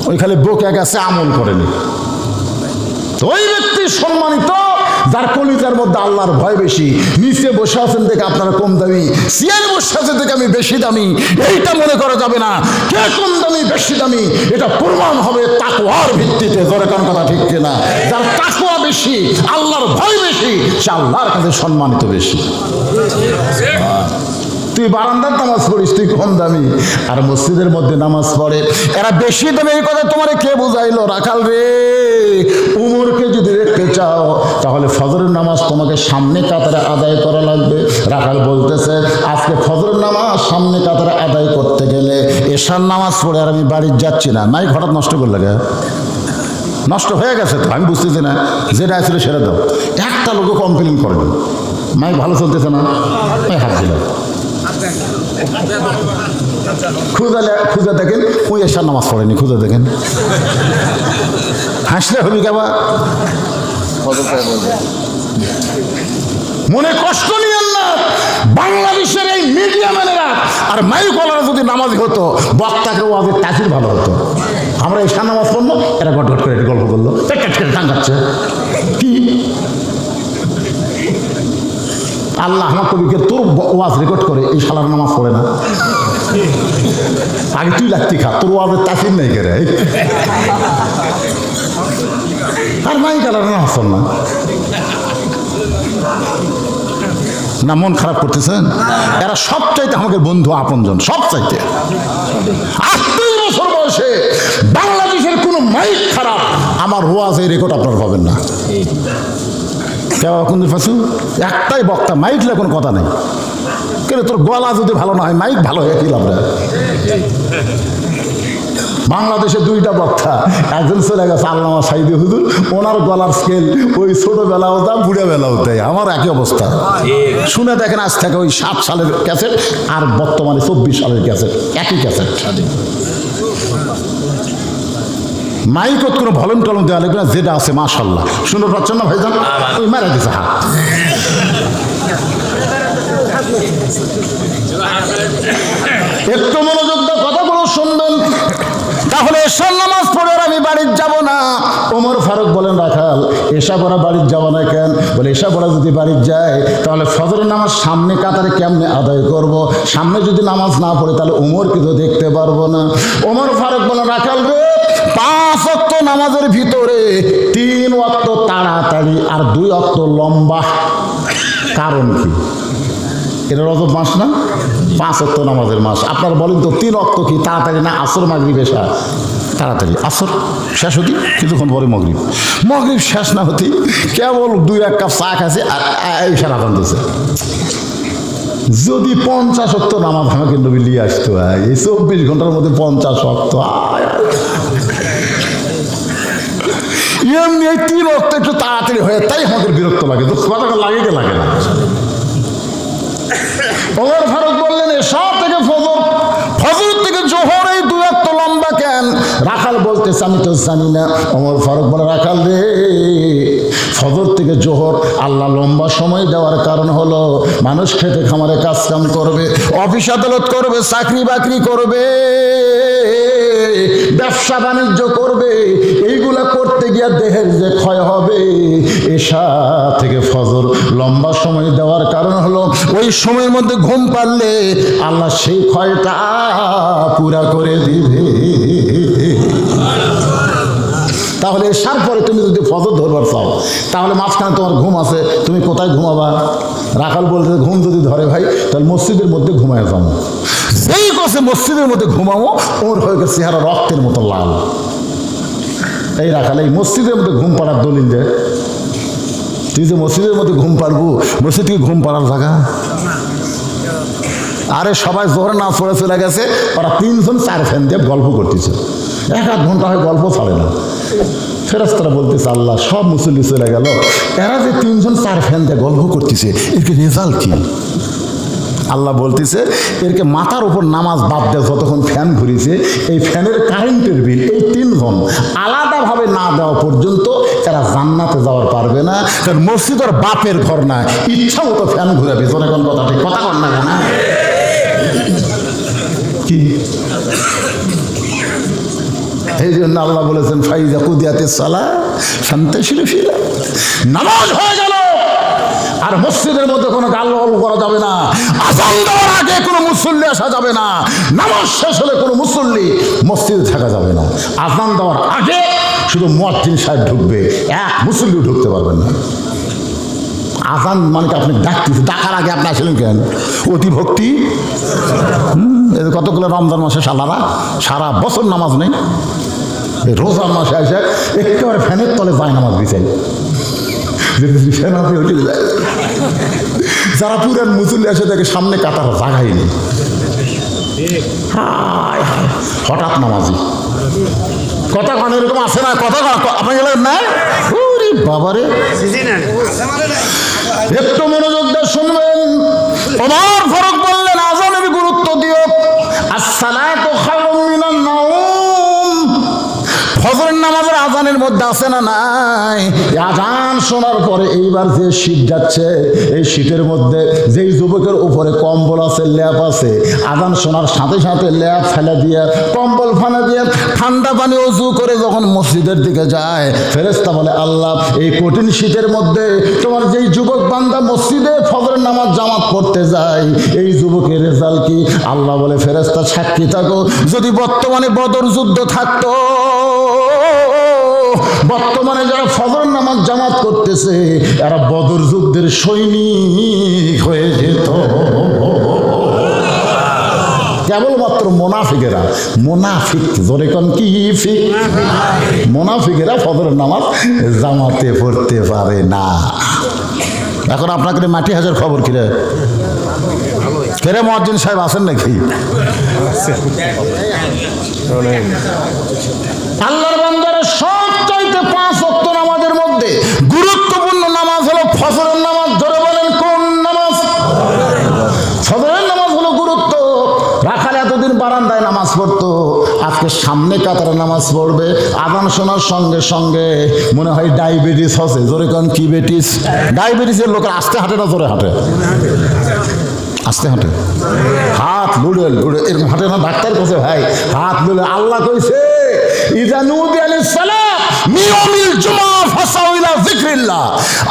ওই খালি বকে গেছে, আমল করেনি। তো ওই ব্যক্তি সম্মানিত যার কলিজার মধ্যে আল্লাহর ভয় বেশি। নিচে বসে আছেন দেখে আপনারা কম দামি, চেয়ারে বসে আছেন দেখে আমি বেশি দামি, এইটা মনে করা যাবে না। কে কম দামি বেশি দামি এটা প্রমাণ হবে তাকওয়ার ভিত্তিতে। জোরে কোন কথা ঠিক কিনা? যার তাকওয়া বেশি, আল্লাহর ভয় বেশি, সে আল্লাহর কাছে সম্মানিত বেশি। তুই বারান্দার নামাজ পড়িস, তুই কম দামি, আর মসজিদের মধ্যে নামাজ পড়ে এরা বেশি দামি। এই কথা তোমারে কে বুঝাইলো? রাখাল রে, উমরকে যদি দেখতে চাও তাহলে ফজরের নামাজ তোমাকে সামনে কাতারে আদায় করা লাগবে। রাখাল বলতেছে, আজকে ফজরের নামাজ সামনে কাতারে আদায় করতে গেলে এশার নামাজ পড়ে আর আমি বাড়ি যাচ্ছি না। মাইক হঠাৎ নষ্ট করলে গে? নষ্ট হয়ে গেছে তো, আমি বুঝতেছি না, যেটা আসলে সেটা দাও। একটা লোকও কমপ্লেন করেনি, মাইক ভালো চলতেছে না, হাত দিলাম। খুঁজে দেখেন, ওই এশার নামাজ পড়েনি, খুঁজে দেখেন। হাসলে হবি কেবা? মনে কষ্ট নিয়েন না। বাংলাদেশের এই মিডিয়া ম্যানেরা আর মাইকওয়ালারা যদি নামাজি হতো, বক্তাকে ওয়াজের তাসির ভালো হতো। আমরা এশার নামাজ পড়লো, এরা গটগট করে গল্প করলো, টাঙ্গাচ্ছে কি? আল্লাহ আমার কবিকে তোর ওয়াজ রেকর্ড করে, এই শালার নামাজ পড়ে না। আগে তুই লাগতি খা, তোর ওয়াজের তাসির নেই করে। আর মাই কালার নামাজ পড় না। না মন খারাপ করতেছেন? এরা সবচাইতে আমাদের বন্ধু আপনজন, সবচাইতে। 28 বছর বয়সে বাংলাদেশের কোনো মাইক খারাপ আমার ওয়াজের রেকর্ড আপনারা পাবেন না। একটাই বক্তা, মাইক লে কোনো কথা নেই। কেন তোর গলা যদি ভালো না হয়, মাইক ভালো হয়ে কি লাভ? বাংলাদেশে 2টা বক্তা, একজন চলে গেছে আল্লামা সাইদি হুজুর, ওনার গলার স্কেল ওই ছোটবেলাও দাম, বুড়া বেলাও দেয়, আমার একই অবস্থা। শুনে দেখেন, আজ থেকে ওই 7 সালের ক্যাসেট আর বর্তমানে 24 সালের ক্যাসেট, একই ক্যাসেট। মাইকত কোনো ভলুম টলম দেওয়া লাগবে না, যেটা আছে মাশাল্লাহ। শুনে পাচ্ছেন না ভাইজান? ওই মারা দিছে হাত। একটু মনোযোগ দিয়ে কথাগুলো শুনবেন, তাহলে এশার নামাজ পড়ে আমি বাড়ির যাব না। ওমর ফারুক বলেন, রাখাল এশা পড়া বাড়ির যাব না কেন? বলে, এশা পড়া যদি বাড়ির যায় তাহলে ফজরের নামাজ সামনে কাতারে কেমনে আদায় করব? সামনে যদি নামাজ না পড়ে তাহলে ওমর কিন্তু দেখতে পারবো না। ওমর ফারুক বলেন, রাখাল রে, 5 ওয়াক্ত নামাজের ভিতরে 3 ওয়াক্ত তাড়াতাড়ি আর 2 ওয়াক্ত লম্বা। কারণ কি? এটা রজব মাস না? 5 ওয়াক্ত নামাজের মাস। আপনারা বলেন তো, 3 ওয়াক্ত কি তাড়াতাড়ি না আসর মাগরিব এশা? তাড়াতাড়ি। আসর শেষ হতি কিছুক্ষণ পরে মগরিব, মগরিব শেষ না হতি কেবল 2-1 কাপ চা খাচ্ছে আর এশার আজান দিয়েছে। যদি 50 ওয়াক্ত নামাজ আমাকে নবী নিয়ে আসতো, এই 24 ঘন্টার মধ্যে 50 ওয়াক্ত, এমনি এই 3 ওয়াক্ত একটু তাড়াতাড়ি হয়ে, তাই আমাদের বিরক্ত লাগে। তো কথা লাগে কে লাগে না? ওমর ফারুক বললেন, এশা থেকে ফজর, ফজর থেকে জোহর, এই 2 ওয়াক্ত লম্বা কেন? রাখাল বলতেছে, আমি তো জানি না। ওমর ফারুক বলে, রাখাল রে, ফজর থেকে জোহর আল্লাহ লম্বা সময় দেওয়ার কারণ হলো মানুষ খেতে খামারে কাজ কাম করবে, অফিস আদালত করবে, চাকরি বাকরি করবে, ব্যবসা বাণিজ্য করবে। এইগুলা করতে গিয়ে দেহের যে ক্ষয় হবে, এশা থেকে ফজর লম্বা সময় দেওয়ার কারণ হলো ওই সময়ের মধ্যে ঘুম পারলে আল্লাহ সেই ক্ষয়টা পুরা করে দিবে। তাহলে এশার পরে তুমি যদি ফজর ধরবার চাও, তাহলে মাঝখানে তোমার ঘুম আছে, তুমি কোথায় ঘুমাবা? রাখাল বলতে, ঘুম যদি ধরে ভাই তাহলে মসজিদের মধ্যে ঘুমায় যাবো। যেই কথা মসজিদের মধ্যে ঘুমাবো, ওর হয়ে গেছে চেহারা রক্তের মতো লাল। এই রাখাল এই মসজিদের মধ্যে ঘুম পাড়ার দলিল দেয়। তুই যে মসজিদের মধ্যে ঘুম পারবো, মসজিদ থেকে ঘুম পাড়ার জায়গা? আরে সবাই জোহর না পড়ে চলে গেছে, ওরা 3 জন 4 ফ্যান দিয়ে গল্প করতেছে, 1-1 ঘন্টা হয় গল্প ছাড়ে না। ফেরেশতারা বলতেছে আল্লাহ সব মুসল্লি চলে গেল, এরা যে 3 জন 4 ফ্যান দিয়ে গল্প করতেছে, এর কি রেজাল্ট কি? আল্লাহ বলতেছে এরকে মাথার উপর নামাজ বাদ দেয় যতক্ষণ ফ্যান ঘুরিছে, এই ফ্যানের কারেন্টের বিল এই 3 জন আলাদাভাবে না দেওয়া পর্যন্ত এরা জান্নাতে যাওয়ার পারবে না। কারণ মসজিদ ওর বাপের ঘর না, ইচ্ছা মতো ফ্যান ঘুরাবে। জনগণ কথা ঠিক কথা কর না কি? এই জন্য আল্লাহ বলেছেন ফাইজা কুদিয়াতিস সালাহ ফান্তাশিরু ফিল আরদ, নামাজ হয়ে গেল আর মসজিদের মধ্যে কোনো গালগল করা যাবে না, আযান দেওয়ার আগে কোনো মুসল্লি আসা যাবে না, নামাজ শেষ হলে কোনো মুসল্লি মসজিদে থাকা যাবে না। আযান দেওয়ার আগে শুধু মুয়াজ্জিন সাহেব ঢুকবে, এক মুসল্লিও ঢুকতে পারবেন না। আযান মানে আপনি ডাকতেছে, ডাকার আগে আপনি আসলেন কেন? অতি ভক্তি। কতগুলো রমজান মাসে সারা বছর নামাজ নেই, রোজার মাসে এসে একেবারে ফ্যানের তলে যায় নামাজ দিচ্ছেন, যারা পুরান মুসল্লি এসে দেখে সামনে কাতার জাগাই নেই, হঠাৎ নামাজি কথা কন এরকম আছে না? কথা আপনি গেলেন না বাবারে, একটু মনোযোগ দিয়ে শুনবেন। ওমর ফারুক বললেন আযানের গুরুত্ব দিও, আসসালাতু খায়রুম মিনান নাওম। ফজরের নামাজের আযানের মধ্যে আছে না নাই? আযান শোনার পরে এইবার যে শীত যাচ্ছে, এই শীতের মধ্যে যেই যুবকের উপরে কম্বল আছে, ল্যাপ আছে, আযান শোনার সাথে সাথে ল্যাপ ফেলে দিয়ে, কম্বল ফানা দিয়ে ঠান্ডা পানি ওযু করে যখন মসজিদের দিকে যায়, ফেরেশতা বলে আল্লাহ এই কঠিন শীতের মধ্যে তোমার যেই যুবক বান্দা মসজিদে ফজরের নামাজ জামাত পড়তে যায়, এই যুবকের রেজাল্ট কি? আল্লাহ বলে ফেরেশতা সাক্ষী থাকো, যদি বর্তমানে বদর যুদ্ধ থাকতো, বর্তমানে যারা ফজর নামাজ জামাত করতেছে এরা বদর যুদ্ধের সৈনিক হয়ে যেত। কেবলমাত্র মোনাফিকেরা, মোনাফিক জোরে কোন কি ফিক, মোনাফিকেরা ফজরের নামাজ জামাতে পড়তে পারে না। এখন আপনাকে মাটি হাজার খবর কিরে কেরে মুয়াজ্জিন সাহেব আছেন নাকি? আল্লাহর বান্দারা সবচাইতে 5 ওয়াক্ত নামাজের মধ্যে গুরুত্বপূর্ণ নামাজ হলো ফজরের নামাজ। ধরে বলেন কোন নামাজ? ফজরের নামাজ হলো গুরুত্ব। রাখাল এতদিন বারান্দায় নামাজ পড়তো, আজকে সামনে কাতারে নামাজ পড়বে। আযান শোনার সঙ্গে সঙ্গে মনে হয় ডায়াবেটিস হচ্ছে। জোরে কোন কি বেটিস? ডায়াবেটিসের লোকের আস্তে হাঁটে না জোরে হাঁটে? আস্তে হাঁটে, হাত লুড়ে লুড়ে এরকম হাঁটে না। ডাক্তার কাছে ভাই হাত লুড়ে, আল্লাহ কইছে ইযা নুদিয়া লিস-সালাত মিন ইয়াউমিল জুমআহ ফাসাউ ইলা যিকরিল্লাহ।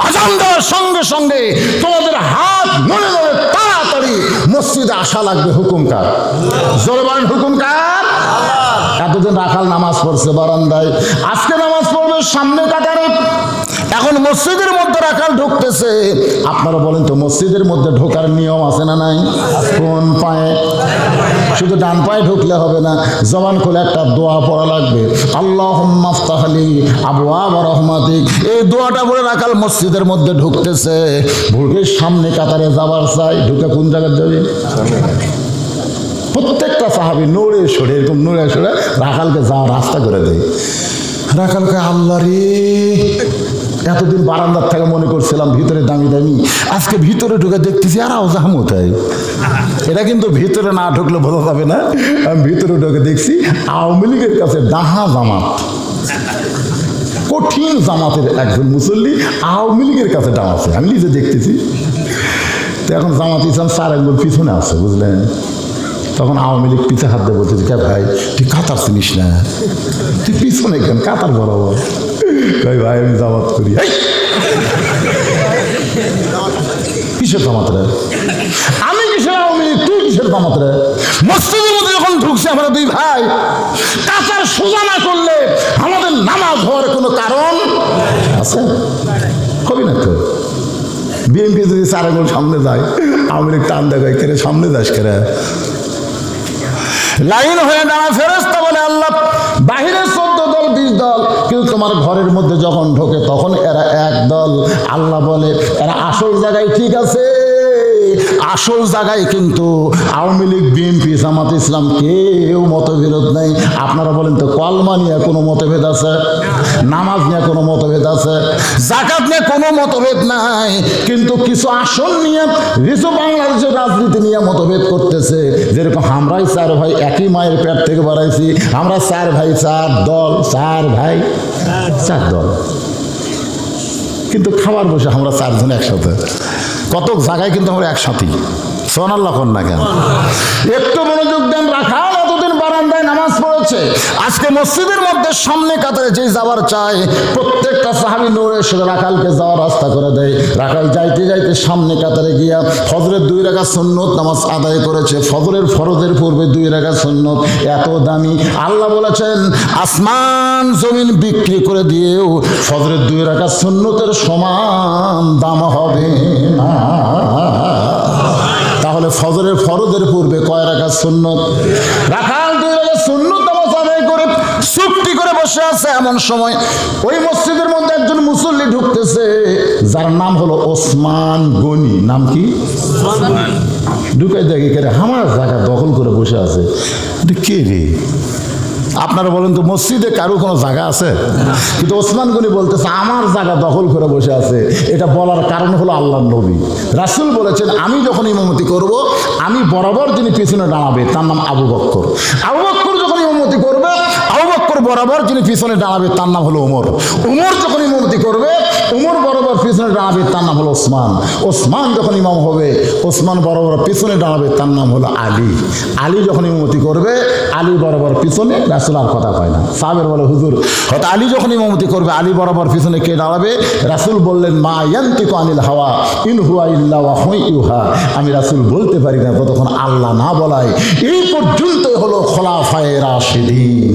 আযান দেওয়ার সঙ্গে সঙ্গে তোমাদের হাত নড়ে নড়ে তাড়াতাড়ি মসজিদে আসা লাগবে। হুকুম কার? জোরে বলেন হুকুম কার? এতদিন রাখাল নামাজ পড়ছে বারান্দায়, আজকে নামাজ পড়বে সামনে কাতারে। এখন মসজিদের মধ্যে রাখাল ঢুকতেছে। আপনারা বলেন তো মসজিদের মধ্যে ঢোকার নিয়ম আছে না নাই? কোন পায়ে? শুধু ডান পায়ে ঢুকলে হবে না, জবান খুলে একটা দোয়া পড়া লাগবে, আল্লাহুম্মা আফতাহ লি আবওয়াব রাহমাতিক। এই দোয়াটা পড়ে রাখাল মসজিদের মধ্যে ঢুকতেছে। ঢুকে সামনে কাতারে যাবার চাই, ঢুকে কোন জায়গায় যাবে? প্রত্যেকটা সাহাবী নড়ে সরে এরকম নড়ে সরে রাখালকে যাওয়ার রাস্তা করে দেয়। রাখালকে আল্লাহ রে, এতদিন বারান্দার থেকে মনে করছিলাম ভিতরে দামি দামি, আজকে ভিতরে ঢুকে দেখতেছি আর জাহামত হয়। এটা কিন্তু ভিতরে না ঢুকলে বোঝা যাবে না। আমি ভিতরে ঢুকে দেখছি আওয়ামী লীগের কাছে ডাহা জামাত, কঠিন জামাতের একজন মুসল্লি আওয়ামী লীগের কাছে ডামাচ্ছে। আমি নিজে দেখতেছি। তো এখন জামাত ইসলাম 4 আঙ্গুল পিছনে আছে, বুঝলেন? তখন আওয়ামী লীগ পিছে হাত দিয়ে বলছে, কে ভাই তুই কাতার চিনিস না, তুই পিছনে কেন কাতার বরাবর? কই ভাই আমি জামাত করি। কিসের জামাত রে? আমি কিসের আওয়ামী লীগ, তুই কিসের জামাত রে? মসজিদের মধ্যে যখন ঢুকছে আমরা 2 ভাই, কাতার সোজা না করলে আমাদের নামাজ হওয়ার কোনো কারণ আছে? হবে না তো। বিএনপি যদি 4 আঙ্গুল সামনে যায়, আওয়ামী লীগ টান দেখায়, কেরে সামনে যাস কেরে? লাইন হয়ে দাঁড়া। ফেরেশতা বলে আল্লাহ বাহিরে 14 দল 20 দল, কিন্তু তোমার তোমার ঘরের মধ্যে যখন ঢোকে তখন এরা একদল। আল্লাহ বলে এরা আসল জায়গায় ঠিক আছে, আসল জায়গায় কিন্তু আওয়ামী লীগ, বিএনপি, জামাত ইসলাম কেউ মতবিরোধ নেই। আপনারা বলেন তো কলমা নিয়ে কোনো মতভেদ আছে? নামাজ নিয়ে কোনো মতভেদ আছে? যাকাত নিয়ে কোনো মতভেদ নাই। কিন্তু কিছু আসন নিয়ে, কিছু বাংলাদেশের রাজনীতি নিয়ে মতভেদ করতেছে। যেরকম আমরাই 4 ভাই একই মায়ের পেট থেকে বাড়াইছি, আমরা 4 ভাই 4 দল, 4 ভাই 4 দল, কিন্তু খাবার বসে আমরা 4 জন একসাথে। কত জায়গায় কিন্তু আমরা একসাথেই। সুবহানাল্লাহ কোন না কেন? একটু মনোযোগ দেন। রাখাল এতদিন বারান্দায় নামাজ পড়েছে, আজকে মসজিদের মধ্যে সামনে কাতারে যে যাবার চায় প্রত্যেকটা সাহাবী নূরের সাথে রাখালকে যাওয়ার রাস্তা করে দেয়। রাখাল যাইতে যাইতে সামনে কাতারে গিয়া ফজরের 2 রাকাত সুন্নত নামাজ আদায় করেছে। ফজরের ফরজের পূর্বে 2 রাকাত সুন্নত এত দামি, আল্লাহ বলেছেন আসমান জমিন বিক্রি করে দিয়েও ফজরের 2 রাকাত সুন্নতের সমান দাম হবে না। তাহলে ফজরের ফরজের পূর্বে কয় রাকাত সুন্নত? রাখাল 2 রাকাত সুন্নত নামাজ আদায় করে চুপটি করে বসে আছে। এমন সময় ওই মসজিদের মধ্যে একজন মুসল্লি ঢুকতেছে, যার নাম হলো ওসমান গনি। নাম কি? ঢুকে দেখে কে আমার জায়গা দখল করে বসে আছে। কে রে? আপনারা বলেন তো মসজিদে কারো কোনো জায়গা আছে? কিন্তু ওসমান গনি বলতেছে আমার জায়গা দখল করে বসে আছে। এটা বলার কারণ হলো আল্লাহর নবী রাসূল বলেছেন আমি যখন ইমামতি করব, আমি বরাবর যিনি পিছনে দাঁড়াবে তার নাম আবু বকর। আবু বকর যখন ইমামতি করবে, আবু বকর বরাবর যিনি পিছনে দাঁড়াবে তার নাম হলো ওমর। ওমর যখন ইমামতি করবে, ওমর বরাবর পিছনে দাঁড়াবে তার নাম হলো ওসমান। ওসমান যখন ইমাম হবে, ওসমান বরাবর পিছনে দাঁড়াবে তার নাম হলো আলী। আলী যখন ইমামতি করবে, আলী বরাবর পিছনে। রাসূল আর কথা কয় না। সাহাবের বলে হুজুর হয়তো আলী যখন ইমামতি করবে, আলী বরাবর পিছনে কে দাঁড়াবে? রাসূল বললেন মা ইয়ান্তিকু আনিল হাওয়া ইন হুয়া ইল্লা ওয়াহয়ু ইউহা। আমি রাসূল বলতে পারি না যতক্ষণ আল্লাহ না বলায়। এই পর্যন্তই হলো খোলাফায়ে রাশিদিন।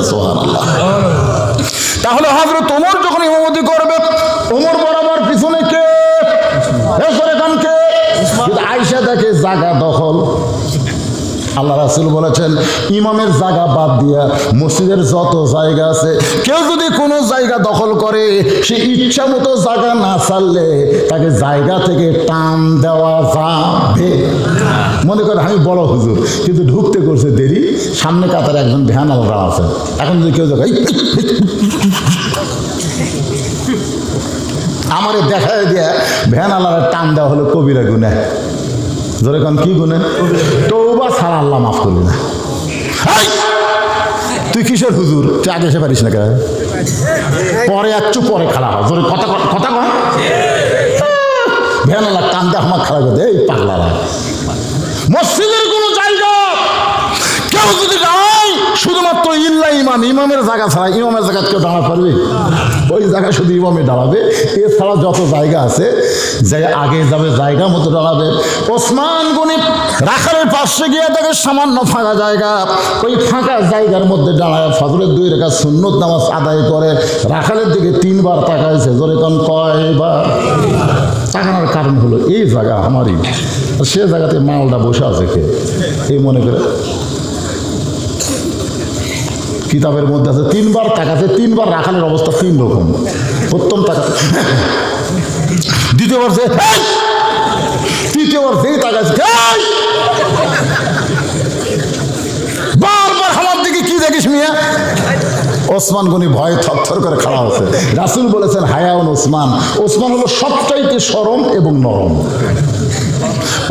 সুবহানাল্লাহ। তাহলে হযরত ওমর যখন ইমামতি করবে, ওমর বরাবর পিছনে কে? আয়েশা দেখে জায়গা দখল। আল্লাহ রাসূল বলেছেন ইমামের জায়গা বাদ দিয়া মসজিদের যত জায়গা আছে, কেউ যদি কোনো জায়গা দখল করে, সে ইচ্ছা মতো জায়গা না ছাড়লে তাকে জায়গা থেকে টান দেওয়া যাবে। মনে করে আমি বড় হুজুর, কিন্তু ঢুকতে করছে দেরি, সামনে কাতারে একজন ভ্যান আলাদা আছে। এখন যদি কেউ জায়গায় আমারে দেখায় দিয়া ভ্যান আলাদা টান দেওয়া হলো কবিরা গুনাহ। জোরে কান কি গুনাহ? তওবা ছাড়া আল্লাহ মাফ করবে না। তুই কিসের হুজুর? তুই আগে এসে পারিস না কেন? পরে একটু পরে খালা হয়। জোরে কথা কথা কয় ভ্যান আলাদা টান দেওয়া আমার খারাপ করে। এই পাগলারা মসজিদের কোনো জায়গা কেউ যদি দাঁড়ায়, শুধুমাত্র ইল্লা ইমাম, ইমামের জায়গা ছাড়া, ইমামের জায়গা কেউ দাঁড়া পারবে? ওই জায়গায় শুধু ইমামে দাঁড়াবে। এছাড়া যত জায়গা আছে যে আগে যাবে জায়গা মতো দাঁড়াবে। ওসমান গনি রাখালের পাশে গিয়ে দেখে সামান্য ফাঁকা জায়গা, ওই ফাঁকা জায়গার মধ্যে দাঁড়ায় ফজরের 2 রাকাত সুন্নত নামাজ আদায় করে। রাখালের দিকে 3 বার তাকাইছে। জোরে কোন কয়বার? তাকানোর কারণ হলো এই জায়গা আমারই, সে জায়গাতে মালটা বসে আছে কে? এই মনে করে কিতাবের মধ্যে আছে 3 বার তাকাতে। 3 বার রাখালের অবস্থা 3 রকম। প্রথম তাকাতে, দ্বিতীয়বার যে, তৃতীয়বার যেই তাকাচ্ছে বারবার আমার দিকে কি দেখিস মিয়া? ওসমান গনি ভয়ে থরথর করে খাড়া হচ্ছে। রাসূল বলেছেন হায়াউন ওসমান। ওসমান হলো সবচাইতে সরম এবং নরম।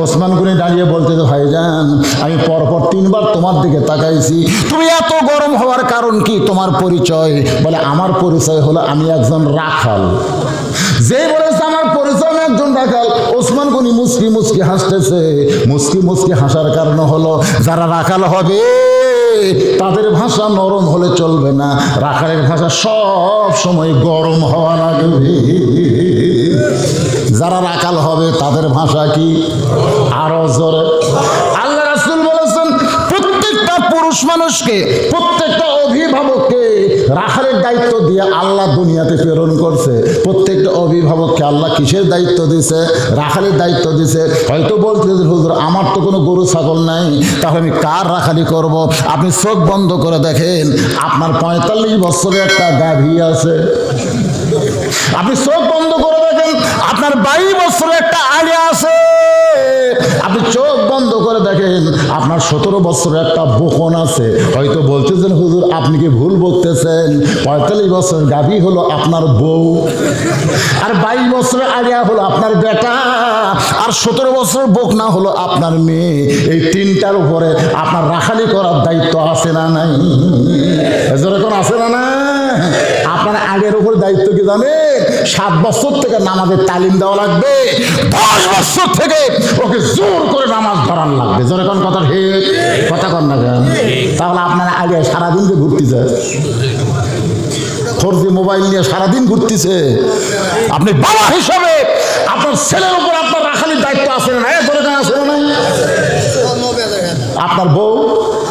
ওসমান গনি দাঁড়িয়ে বলতে, ভাইজান আমি পরপর 3 বার তোমার দিকে তাকাইছি, তুমি এত গরম হওয়ার কারণ কি? তোমার পরিচয়? বলে আমার পরিচয় হলো আমি একজন রাখাল। যে বলেছে আমার পরিচয় আমি একজন রাখাল, ওসমান গনি মুস্কি মুস্কি হাসতেছে। মুস্কি মুস্কি হাসার কারণ হলো যারা রাখাল হবে তাদের ভাষা নরম হলে চলবে না, রাখালের ভাষা সব সময় গরম হওয়া লাগবে। যারা রাখাল হবে তাদের ভাষা কি? আরো জোরে। আল্লাহ রাসূল বলেছেন প্রত্যেকটা পুরুষ মানুষকে, প্রত্যেকটা অভিভাবককে রাখালের দায়িত্ব দিয়ে আল্লাহ দুনিয়াতে প্রেরণ করছে। প্রত্যেকটা অভিভাবককে আল্লাহ কিসের দায়িত্ব দিছে? রাখালির দায়িত্ব দিছে। হয়তো বলতে হুজুর আমার তো কোনো গরু ছাগল নাই, তাহলে আমি কার রাখালি করব? আপনি চোখ বন্ধ করে দেখেন, আপনার 45 বছরের একটা গাভী আছে। আপনি চোখ বন্ধ করে দেখেন, আপনার 22 বছরের একটা আড়ে আছে। আপনি চোখ বন্ধ করে দেখেন, আপনার 17 বছরের একটা বকন আছে। হয়তো বলতেছেন হুজুর আপনি কি ভুল বলতেছেন, 45 বছরের গাভী হলো আপনার বউ, আর 22 বছরের আড়িয়া হলো আপনার বেটা, আর 17 বছরের বকনা হলো আপনার মেয়ে। এই তিনটার উপরে আপনার রাখালি করার দায়িত্ব আছে না নাই? যেরকম আছে না না? আপনার আগের উপর দায়িত্ব কি জানেন? 7 বছর থেকে নামাজের তালিম দেওয়া লাগবে, 10 বছর থেকে ওকে জোর করে নামাজ ধরান লাগবে। যেরকম কথা ঠিক কথা কর না কেন? তাহলে আপনার আগে সারাদিন যে ঘুরতেছে, ফোরজি মোবাইল নিয়ে সারাদিন ঘুরতেছে, আপনি বাবা হিসাবে আপনার ছেলের উপর আপনার রাখালির দায়িত্ব আছে না? আছে না? আপনার বউ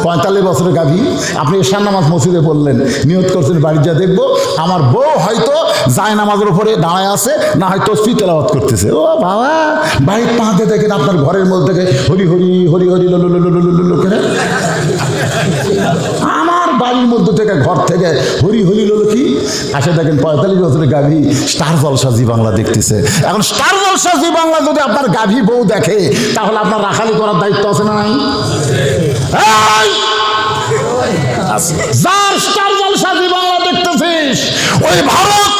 45 বছরের গাভী, আপনি এশার নামাজ মসজিদে পড়লেন, নিয়ত করছেন বাড়ি যা দেখবো আমার বউ হয়তো যায় নামাজের উপরে দাঁড়ায় আছে, না হয়তো তসবিহ তেলাওয়াত করতেছে। ও বাবা, বাড়ির পাঁচে দেখেন আপনার ঘরের মধ্যে থেকে হরি হরি হরি হরি লুলু করে, আমার বাড়ির মধ্যে থেকে ঘর থেকে হরি হরি লুলু কি আসে দেখেন 45 বছরের গাভী স্টার জলসা জি বাংলা দেখতেছে। এখন স্টার জলসা জি বাংলা যদি আপনার গাভী বউ দেখে, তাহলে আপনার রাখালি করার দায়িত্ব আছে না নাই? যার স্টার জলসা জি বাংলা দেখতেছিস, ওই ভারত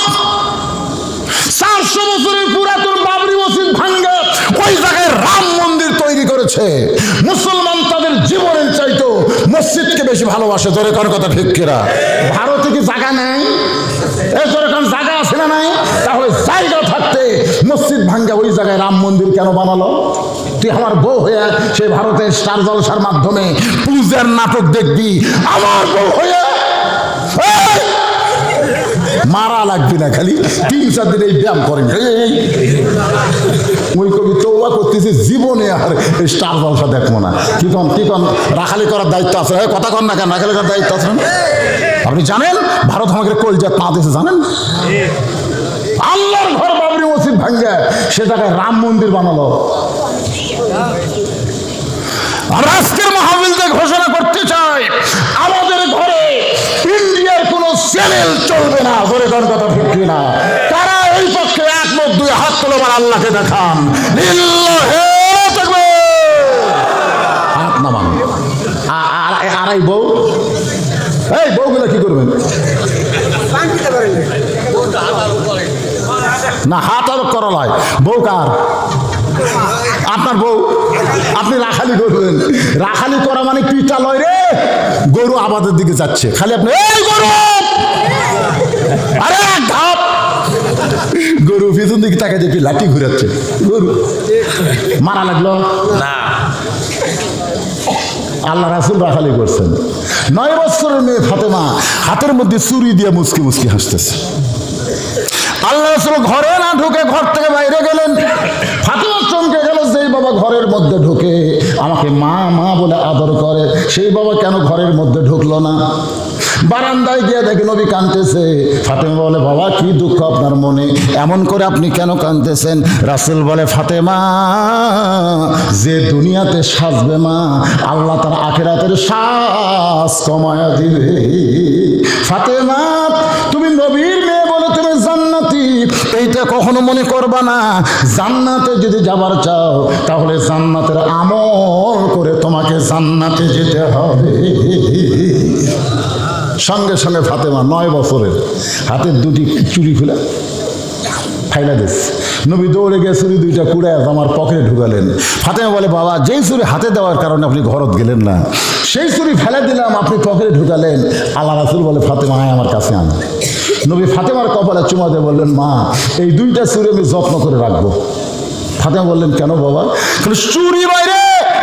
400 বছরের পুরাতন বাবরি মসজিদ ভাঙ্গে ওই জায়গায় রাম মন্দির তৈরি করেছে। মুসলমান তাদের জীবনের চাইতো মসজিদকে বেশি ভালোবাসে। তোর কোন কথা ঠিক কিনা? ভারতে কি জায়গা নেই? এরকম জায়গা আছে না নাই? তাহলে জায়গা থাকতে মসজিদ ভাঙ্গা ওই জায়গায় রাম মন্দির কেন বানালো? তুই আমার বউ হয়ে সেই ভারতের স্টার জলসার মাধ্যমে পূজার নাটক দেখবি, আমার বউ হয়ে মারা লাগবে না, খালি 3-4 দিন এই ব্যায়াম করেন। ওই কবি তওবা করতেছে, জীবনে আর স্টার জলসা দেখবো না। কি কন রাখালি করার দায়িত্ব আছে? কথা কন না কেন? রাখালি করার দায়িত্ব আছে না? আপনি জানেন ভারত আমাকে কলজা পা দিয়েছে জানেন? আল্লাহর ঘর বাবরি মসজিদ ভাঙ্গে সে জায়গায় রাম মন্দির বানালো। আর আজকের মাহফিলতে ঘোষণা করতে চাই, আমাদের ঘরে ইন্ডিয়ার কোন চ্যানেল চলবে না। ধরে কোন কথা ঠিক না? তারা এই পক্ষে একমত, 2 হাত তোলবার আল্লাহকে দেখান। হাত নামান। আর এই বউ, এই বউগুলো কি করবেন? না হাত আর করা নয়, বউ কার? আপনার বউ। আপনি রাখালি করবেন। রাখালি করা মানে পিটা লয় রে, গরু আবাদের দিকে যাচ্ছে, খালি আপনি এই গরু, আরে ধাপ, গরু পিছন দিকে তাকে দেখি লাঠি ঘুরাচ্ছে, গরু মারা লাগলো না। আল্লাহ রাসূল রাখালি করছেন। 9 বছরের মেয়ে ফাতেমা হাতের মধ্যে চুরি দিয়ে মুচকি মুচকি হাসতেছে। আল্লাহ রাসূল ঘরে না ঢুকে ঘর থেকে বাইরে গেলেন। ফাতেমা চমকে গেল, যেই বাবা ঘরের মধ্যে ঢুকে আমাকে মা মা বলে আদর করে, সেই বাবা কেন ঘরের মধ্যে ঢুকলো না? বারান্দায় গিয়ে দেখে নবী কাঁদতেছে। ফাতেমা বলে, বাবা কি দুঃখ আপনার মনে, এমন করে আপনি কেন কাঁদতেছেন? রাসূল বলে, ফাতেমা যে দুনিয়াতে সাজবে মা, আল্লাহ তার আখিরাতের সাজ কমায়া দিবে। ফাতেমা তুমি নবীর মেয়ে বলে তুমি জান্নাতি, এইটা কখনো মনে করবা না। জান্নাতে যদি যাবার চাও, তাহলে জান্নাতের আমল করে তোমাকে জান্নাতে যেতে হবে। সঙ্গে সঙ্গে ফাতেমা 9 বছরের হাতের 2টি চুড়ি খুলে ফাইলা দিস। নবী দৌড়ে গিয়ে চুরি 2টা কুড়ায় আমার পকেটে ঢুকালেন। ফাতেমা বলে, বাবা যেই চুরি হাতে দেওয়ার কারণে আপনি ঘরত গেলেন না, সেই চুরি ফেলে দিলাম, আপনি পকেটে ঢুকালেন। আল্লাহ রাসূল বলে, ফাতেমা আয় আমার কাছে আন। নবী ফাতেমার কপালে চুমা দিয়ে বললেন, মা এই 2টা চুরি আমি যত্ন করে রাখবো। ফাতেমা বললেন, কেন বাবা? চুরি বাইরে,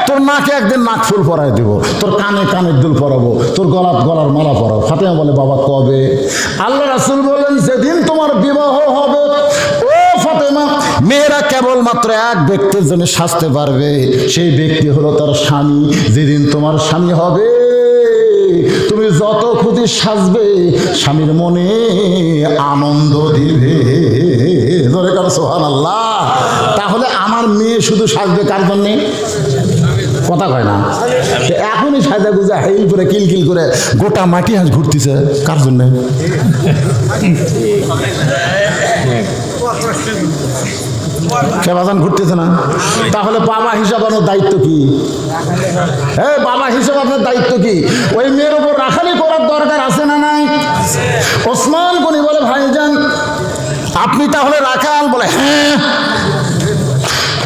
তোর নাকে একদিন নাক ফুল পরাই দেব, তোর কানে কানের দুল পরাবো, তোর গলার মালা পরাবো। ফাতেমা বলে, বাবা কবে? আল্লাহ রাসূল বললেন, যেদিন তোমার বিবাহ হবে। ও ফাতেমা, মেয়েরা কেবলমাত্র এক ব্যক্তির জন্য সাজতে পারবে, সেই ব্যক্তি হলো তার স্বামী। যেদিন তোমার স্বামী হবে, তুমি তুমি যত খুশি সাজবে স্বামীর মনে আনন্দ দিবে। ধরে কারো সুবহানাল্লাহ। তাহলে আমার মেয়ে শুধু সাজবে কার জন্যে? কথা কয় না। এখনই সাজা গুজা হেল করে কিলকিল করে গোটা মাটি হাঁস ঘুরতেছে কার জন্যে? বাজান ঘুরতেছে না। তাহলে বাবা হিসাব আপনার দায়িত্ব কি? হ্যাঁ, বাবা হিসাব আপনার দায়িত্ব কি? ওই মেয়ের উপর রাখালি করার দরকার আছে না নাই? ওসমান গনি বলে ভাইজান আপনি তাহলে রাখাল? বলে হ্যাঁ।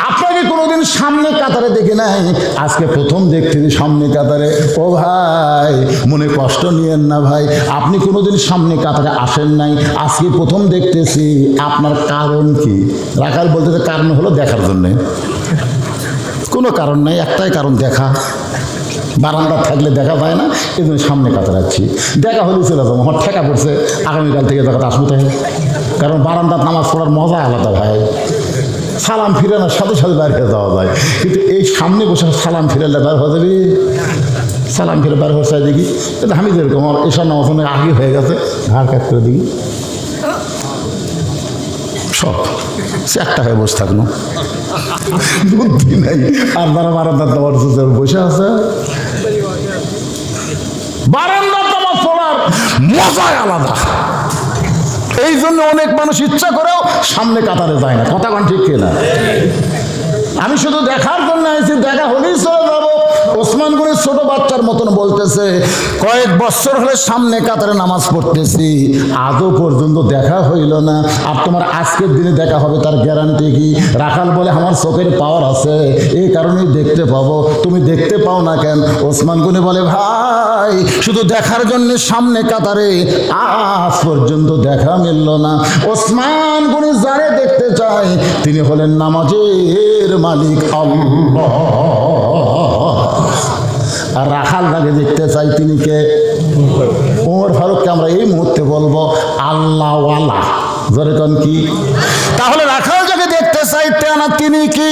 আপনাকে কোনোদিন সামনে কাতারে দেখে নাই, আজকে প্রথম দেখতেছি সামনে কাতারে। ও ভাই মনে কষ্ট নিয়েন না ভাই, আপনি কোনোদিন সামনে কাতারে আসেন নাই, আজকে প্রথম দেখতেছি। আপনার কারণ কি? রাখাল বলতে কারণ হলো দেখার জন্যে। কোনো কারণ নেই, একটাই কারণ, দেখা। বারান্দা থাকলে দেখা যায় না, এই জন্য সামনে কাতারে যাচ্ছি। দেখা হলে চলে যাবো, আমার ঠেকা পড়ছে আগামীকাল থেকে দেখাতে আসবো তাই। কারণ বারান্দার নামাজ পড়ার মজা আলাদা ভাই। সালাম ফিরানোর সাথে সাথে বের হয়ে যাওয়া যায়, কিন্তু এই সামনে বসে সালাম ফিরালে বের হয়ে যাবি। সালাম ফিরে বের হয়ে চাই দেখি, এটা আমি যেরকম আমার এসব নামাজ অনেক আগে হয়ে গেছে, ঘাড় কাট করে দেখি সব একটা হয়ে বসে থাকলো, বুদ্ধি নাই। আর তারা বারান্দার নামাজ বসে আছে। বারান্দার নামাজ পড়ার মজাই আলাদা। এই জন্য অনেক মানুষ ইচ্ছা করেও সামনে কাতারে যায় না। কথা কোন ঠিক কিনা? আমি শুধু দেখার জন্য আইছি, দেখা হলেই চলে যাবো। ওসমান গনি ছোট বাচ্চার মতন বলতেছে কয়েক বছর হলে সামনে কাতারে নামাজ পড়তেছি, আজও পর্যন্ত দেখা হইল না। আর তোমার আজকের দিনে দেখা হবে তার গ্যারান্টি কি? রাখাল বলে আমার চোখের পাওয়ার আছে, এই কারণেই দেখতে পাবো, তুমি দেখতে পাও না কেন? ওসমান গনি বলে ভাই শুধু দেখার জন্য সামনে কাতারে আজ পর্যন্ত দেখা মিলল না। ওসমান গনি যারে দেখতে চায় তিনি হলেন নামাজের মালিক আল্লাহ। আর রাখাল যাকে দেখতে চাই তিনি কে? ওমর ফারুককে আমরা এই মুহূর্তে বলবো আল্লাহওয়ালা। জোরে কোন কি? তাহলে রাখাল যাকে দেখতে চাই তিনি কি?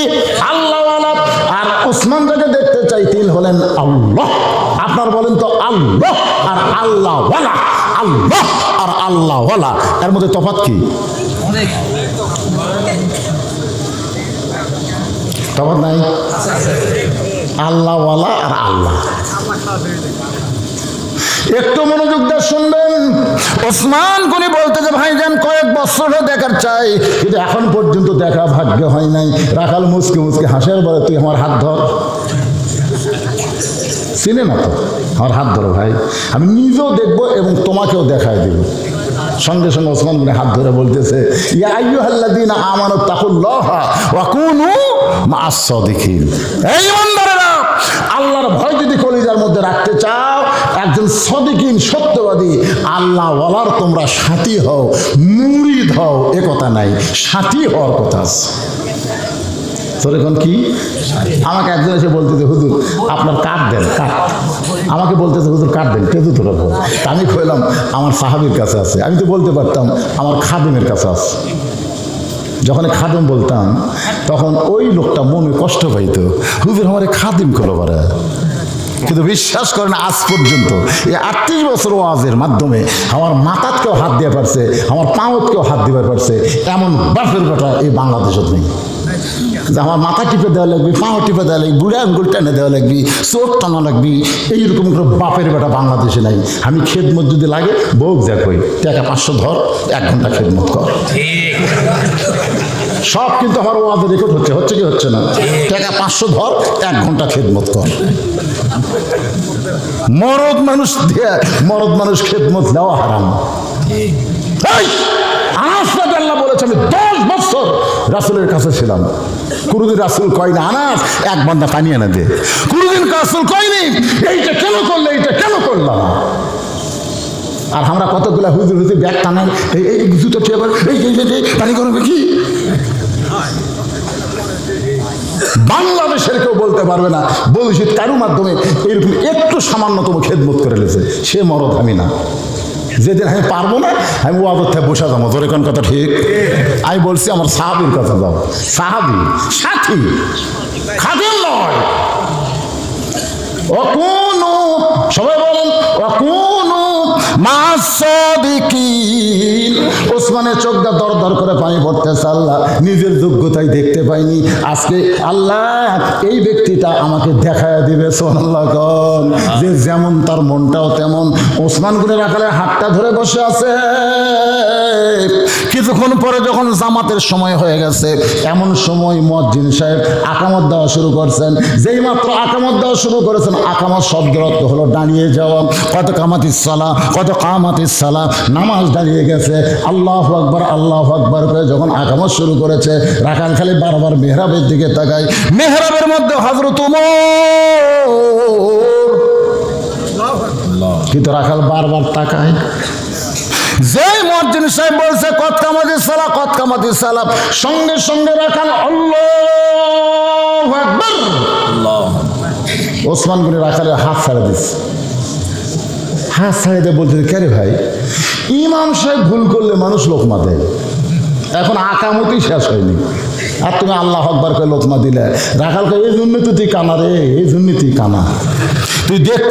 আল্লাহওয়ালা। আর ওসমান যাকে দেখতে চাই তিনি হলেন আল্লাহ। আপনার বলেন তো আল্লাহ আর আল্লাহওয়ালা, আল্লাহ আর আল্লাহওয়ালা এর মধ্যে তফাৎ কি? তফাৎ নাই? আল্লাহওয়ালা আর আল্লাহ। একটু মনোযোগ দিয়ে শুনবেন। ওসমান গনি বলতেছে ভাইজান কয়েক বছর দেখার চাই, কিন্তু এখন পর্যন্ত দেখা ভাগ্য হয় নাই। রাখাল মুসকে মুসকে হাসের বলে তুই আমার হাত ধর। চিনে না তো? আমার হাত ধরো ভাই, আমি নিজেও দেখবো এবং তোমাকেও দেখায় দেব। সঙ্গে সঙ্গে ওসমান গনি হাত ধরে বলতেছে ইয়া আইয়ুহাল্লাযীনা আমানু তাকুল্লাহা ওয়া কুনু মা'আস সাদিকিন। এই ইমানদারেরা, আল্লাহর ভয় যদি কলিজার মধ্যে রাখতে চাও, একজন সাদিকিন সত্যবাদী আল্লাহওয়ালার তোমরা সাথী হও, মুরিদ হও। এ কথা নাই, সাথী হওয়ার কথা আছে। এখন কি আমাকে একজন এসে বলতেছে হুজুর আপনার কার্ড দেন, কার্ড। আমাকে বলতেছে হুজুর কার্ড দেন, কে দুটো রাখবো? আমি কইলাম আমার সাহাবীর কাছে আছে। আমি তো বলতে পারতাম আমার খাদিমের কাছে আছে। যখন খাদিম বলতাম তখন ওই লোকটা মনে কষ্ট পাইতো, হুজুর আমার খাদিম করো পারে। কিন্তু বিশ্বাস করেন আজ পর্যন্ত এই 38 বছর ওয়াজের মাধ্যমে আমার মাথাতেও হাত দিয়ে পারছে, আমার পাঁওতেও হাত দিতে পারছে এমন বাপের বেটা এই বাংলাদেশত নেই। আমার মাথা টিপে দেওয়া লাগবে, পাও টিপে দেওয়া লাগবে, বুড়া আঙ্গুল টেনে দেওয়া লাগবে, চোখ টানা লাগবে, এইরকম করে বাপের বেটা বাংলাদেশে নাই। আমি খেদমত যদি লাগে বউ দেখই টাকা 500 ধর, 1 ঘন্টা খেদমত কর। সব কিন্তু আমার ওয়াজে রেকর্ড হচ্ছে, হচ্ছে কি হচ্ছে না? টাকা 500 ধর, 1 ঘন্টা খেদমত কর। মরদ মানুষ দিয়ে মরদ মানুষ খেদমত দেওয়া হারাম। আল্লাহ বলেছে আমি 10 বছর রাসূলের কাছে ছিলাম, কোনদিন রাসূল কয় না আনাস 1 বান্দা পানি এনে দে। কোনদিন রাসূল কয়নি এইটা কেন করলে, এইটা কেন করলাম। আর আমরা কতগুলা হুজুর হুজুর ব্যাগ টানাই, এই জুতো ঠিক এই পানি করবে কি? বাংলাদেশের কেউ বলতে পারবে না বলছিত কারোর মাধ্যমে এরকম একটু সামান্যতম খেদমত করে লেছে সে মরদ আমি না। যেদিন আমি পারবো না আমি ওয়াজত থেকে বসে যাবো। তোর কোন কথা ঠিক? আমি বলছি আমার সাহাবীর কথা যাও, সাহাবী সাথী, খাদিম নয়। ও কোন সবাই বলেন ওয়াকুনু মা'আস সাদিকিন। ওসমানের চোখটা দর দর করে পানি পড়তেছে। আল্লাহ নিজের যোগ্যতাই দেখতে পাইনি, আজকে আল্লাহ এই ব্যক্তিটা আমাকে দেখায় দিবে। সুবহানাল্লাহ কোন, যে যেমন তার মনটাও তেমন। ওসমান গনি রাখালের হাতটা ধরে বসে আছে। কিছুক্ষণ পরে যখন জামাতের সময় হয়ে গেছে, এমন সময় মুয়াজ্জিন সাহেব আকামত দেওয়া শুরু করছেন। যেই মাত্র আকামত দেওয়া শুরু করেছেন, আকামত শব্দের অর্থ হলো দাঁড়িয়ে যাওয়া। কত কামাতিস সালাহ, কত কামাতিস সালাহ, নামাজ দাঁড়িয়ে গেছে। আল্লাহু আকবার, আল্লাহু আকবার করে যখন আকামত শুরু করেছে, রাখাল খালি বারবার মেহরাবের দিকে তাকায়। মেহরাবের মধ্যে হযরত ওমর, কিন্তু রাখাল বারবার তাকায়। যে মুয়াজ্জিন সাহেব বলছে কত কামাতিস সালাহ, কত কামাতিস সালাহ, সঙ্গে সঙ্গে রাখাল আল্লাহু আকবার। ওসমান গনি রাখালের হাত ছাড়া দিচ্ছে। হাত ছাড়া দিয়ে বলতে, কে রে ভাই, ইমাম সাহেব ভুল করলে মানুষ লোকমা দেয়, এখন আকামতই শেষ হয়নি আর তুমি আল্লাহু আকবার করে লোকমা দিলে। রাখালকে এই জন্য তো তুই কানা রে, এই জন্য তুই কানা, তুই দেখ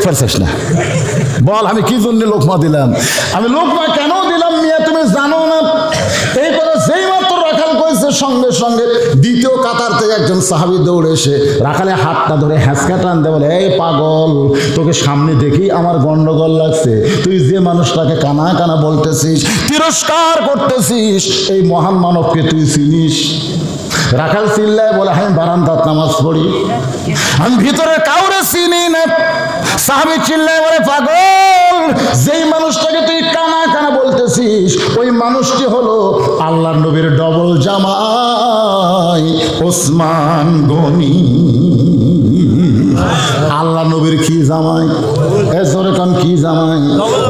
পারছিস না। বল আমি কি জন্য লোকমা দিলাম, আমি লোকমা কেন দিলাম মিয়া তুমি জানো না? এই কথা যেই মাত্র রাখাল কইছে, সঙ্গে সঙ্গে দ্বিতীয় কাতার থেকে একজন সাহাবী দৌড়ে এসে রাখালের হাতটা ধরে হ্যাঁচকা টান দেয়, বলে এই পাগল, তোকে সামনে দেখি আমার গন্ডগোল লাগছে, তুই যে মানুষটাকে কানা কানা বলতেছিস, তিরস্কার করতেছিস, এই মহান মানবকে তুই চিনিস? রাখাল চিল্লায় বলে, আমি বারান্দাত নামাজ পড়ি, আমি ভিতরে কাউরে চিনি না। সাহাবী চিল্লায় বলে, পাগল, যেই মানুষটাকে তুই কানা কানা বলতেছিস, ওই মানুষটি হলো আল্লাহর নবীর ডবল জামাই ওসমান গনি। আল্লাহ নবীর কি জামাই? জোরে কান, কি জামাই?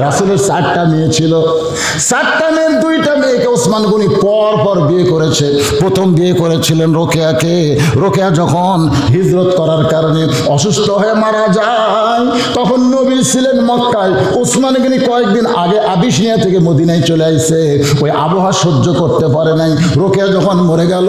রাসূলের 4টা মেয়ে ছিল, 4টা মেয়ের 2টা মেয়েকে ওসমান গনি পর পর বিয়ে করেছে। প্রথম বিয়ে করেছিলেন রোকেয়াকে। রোকেয়া যখন হিজরত করার কারণে অসুস্থ হয়ে মারা যায়, তখন নবী ছিলেন মক্কায়। ওসমান গনি কয়েকদিন আগে আবিসিনিয়া থেকে মদিনায় চলে আসছে, ওই আবহাওয়া সহ্য করতে পারে নাই। রোকেয়া যখন মরে গেল,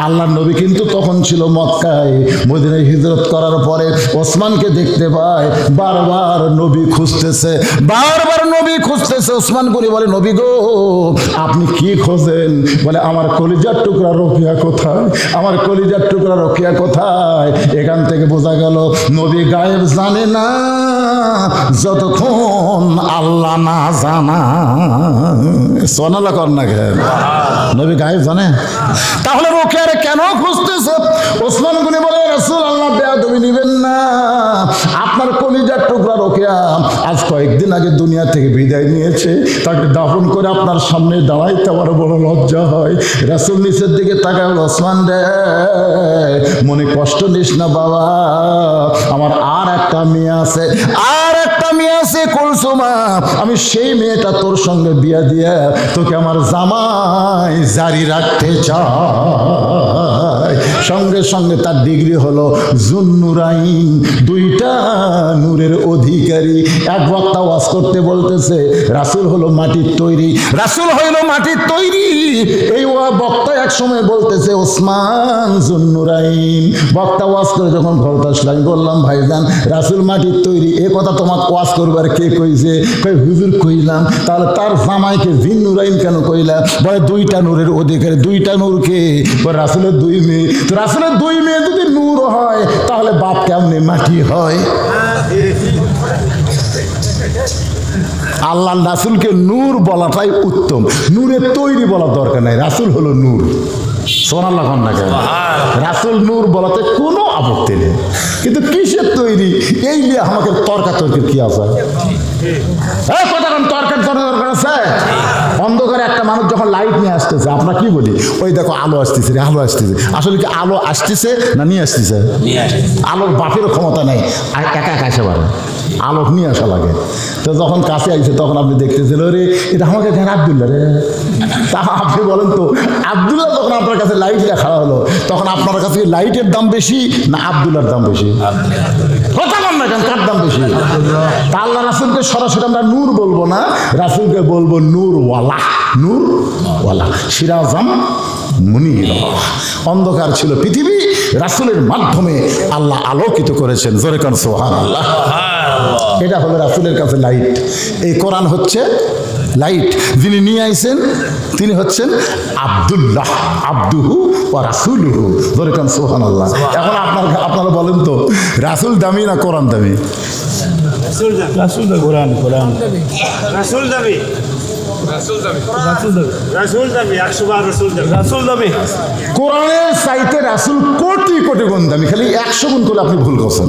আল্লাহর নবী কিন্তু তখন ছিল মক্কায়। মদিনায় হিজরত করার পরে ওসমানকে দেখতে পায়, বারবার নবী খুঁজতেছে, বারবার নবী খুঁজতেছে। ওসমান গনি বলে, নবী গো, আপনি কি খোঁজেন? বলে, আমার কলিজার টুকরা রোকেয়া কোথায়, আমার কলিজার টুকরা রোকেয়া কোথায়? এখান থেকে বোঝা গেল নবী গায়েব জানে না যতক্ষণ আল্লাহ না জানা। সোনালা কর না কেন, নবী গায়েব জানে? তাহলে রোকেয়ারে কেন খুঁজতেছে? ওসমান গনি বলে, রাসূল আল্লাহ বেয়াদবি নিবেন না, আপনার কলিজার টুকরা রোকেয়া আজ কয়েকদিন আগে দুনিয়া থেকে বিদায় নিয়েছে, তাকে দাফন করে আপনার সামনে দাঁড়াইতে আমার বড় লজ্জা হয়। রাসূল নিচের দিকে তাকায়, ওসমান রে, মনে কষ্ট নিস না বাবা, আমার আর একটা মেয়ে আছে, আর একটা মেয়ে আছে কুলসুমা, আমি সেই মেয়েটা তোর সঙ্গে বিয়া দিয়ে তোকে আমার জামাই জারি রাখতে চাই। সঙ্গে সঙ্গে তার ডিগ্রি হলো জুন্নুরাইন, 2টা নূরের অধিকারী। এক বক্তা ওয়াজ করতে বলতেছে, রাসূল হলো মাটির তৈরি, রাসূল হইল মাটির তৈরি। এই বক্তা এক সময় বলতেছে ওসমান জুন্নুরাইন। বক্তা ওয়াজ করে যখন ঘরতে আসলাম, বললাম, ভাইজান, রাসূল মাটির তৈরি, এ কথা তোমার ওয়াজ করবার কে কইছে? কই হুজুর কইলাম। তাহলে তার জামাইকে জিন্নুরাইন কেন কইলা? বলে 2টা নূরের অধিকারী। 2টা নূরকে? রাসূলের 2 মেয়ে। তো রাসূলের 2 মেয়ে যদি নূর হয়, তাহলে বাপ কেমনে মাটি হয়? আল্লাহ রাসূলকে নূর বলাটাই উত্তম, নূরের তৈরি বলা দরকার নাই। রাসূল হলো নূর। সোনাল্লাহ খান না কেন, রাসূল নূর বলাতে কোনো আপত্তি নেই, কিন্তু কিসের তৈরি এই নিয়ে আমাকে তর্কাতর্কির কি আছে? দরকার আছে? অন্ধকারে একটা মানুষ যখন লাইট নিয়ে আসতেছে, আমরা কি বলি? ওই দেখো আলো আসতেছে, আলো আসতেছে। আসলে কি আলো আসতেছে না নিয়ে আসতেছে? আলোর বাপেরও ক্ষমতা নেই, আর একা একা এসে পারে, আলোক নিয়ে আসা লাগে। তো যখন কাছে আইছে, তখন আপনি দেখতেছিল, রে এটা আমাকে দেখেন আব্দুল্লাহ রে। তা আপনি বলেন তো, আব্দুল্লাহ যখন আপনার কাছে লাইট দেখা হলো, তখন আপনার কাছে লাইটের দাম বেশি না আব্দুল্লাহর দাম বেশি? কথা বল না কেন, কার দাম বেশি? তা আল্লাহ রাসূলকে সরাসরি আমরা নূর বলবো না, রাসূলকে বলবো নূরওয়ালা। নূরওয়ালা, সিরাজাম মুনিরা। অন্ধকার ছিল পৃথিবী, রাসূলের মাধ্যমে আল্লাহ আলোকিত করেছেন। জোরে কান সুবহানাল্লাহ। এটা হলো রাসূলের কাছে লাইট। এই কোরআন হচ্ছে লাইট। যিনি নিয়ে আইছেন তিনি হচ্ছেন আব্দুল্লাহ, আব্দুহু ওয়া রাসূলুহু। ধরে কান সুবহানাল্লাহ। এখন আপনারা বলেন তো, রাসূল দামি না কোরআন দামি? রাসূল দামি, কোরআন রাসূল দামি, রাসূল দামি। কোরআনের চাইতে রাসূল কোটি কোটি গুণ দামি। খালি 100 গুণ করে আপনি ভুল করছেন।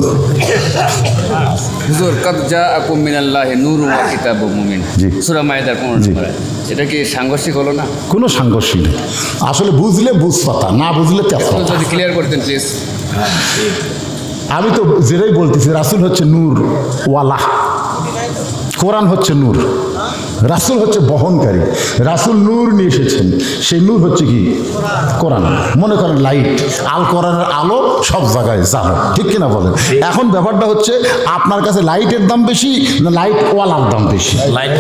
হুজুর কাদ জাআকুম মিনাল্লাহি নূরুন ওয়া কিতাবুম মুবিন, সূরা মায়েদার 15 এটা কি সাংঘর্ষিক হলো না? কোনো সাংঘর্ষিক নেই। আসলে বুঝলে বুঝপাতা, না বুঝলে তেজপাতা। যদি ক্লিয়ার করতেন প্লিজ। আমি তো যেটাই বলতেছি, রাসূল হচ্ছে নূর ওয়ালা, কোরআন হচ্ছে নূর, রাসূল হচ্ছে বহনকারী। রাসূল নূর নিয়ে এসেছেন, সেই নূর হচ্ছে কি? কোরআন। মনে করেন লাইট, আল কোরআনের আলো সব জায়গায় জানো, ঠিক কিনা বলেন? এখন ব্যাপারটা হচ্ছে, আপনার কাছে লাইটের দাম বেশি না লাইট ওয়ালার দাম বেশি? লাইট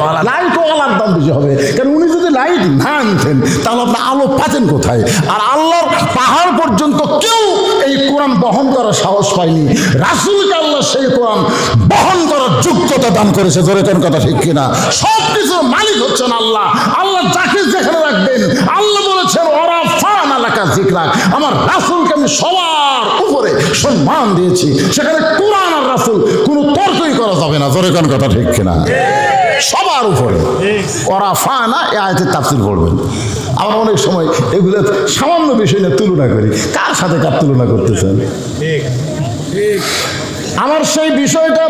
ওয়ালার দাম বেশি হবে, কারণ উনি যদি লাইট না আনতেন তাহলে আপনার আলো পাচ্ছেন কোথায়? আর আল্লাহর পাহাড় পর্যন্ত কেউ এই কোরআন বহন করার সাহস পায়নি। রাসূলকে আল্লাহ সেই কোরআন বহন করার যোগ্যতা দান করেছে। জোরে কোন কথা, ঠিক কিনা? সব কিছু মালিক হচ্ছেন আল্লাহ। আল্লাহ যাকে যেখানে রাখবেন, আল্লাহ বলেছেন ওরা ফান আলাকা যিকরাক, আমার রাসূলকে আমি সবার উপরে সম্মান দিয়েছি। সেখানে কোরআন আর রাসূল কোনো তর্কই করা যাবে না। জোরে কোন কথা, ঠিক কিনা? সবার উপরে ওরা ফানা, এই আয়াতের তাফসীর করবেন। আমরা অনেক সময় এগুলো সামান্য বিষয় নিয়ে তুলনা করি। কার সাথে কার তুলনা করতেছেন? আমার সেই বিষয়টা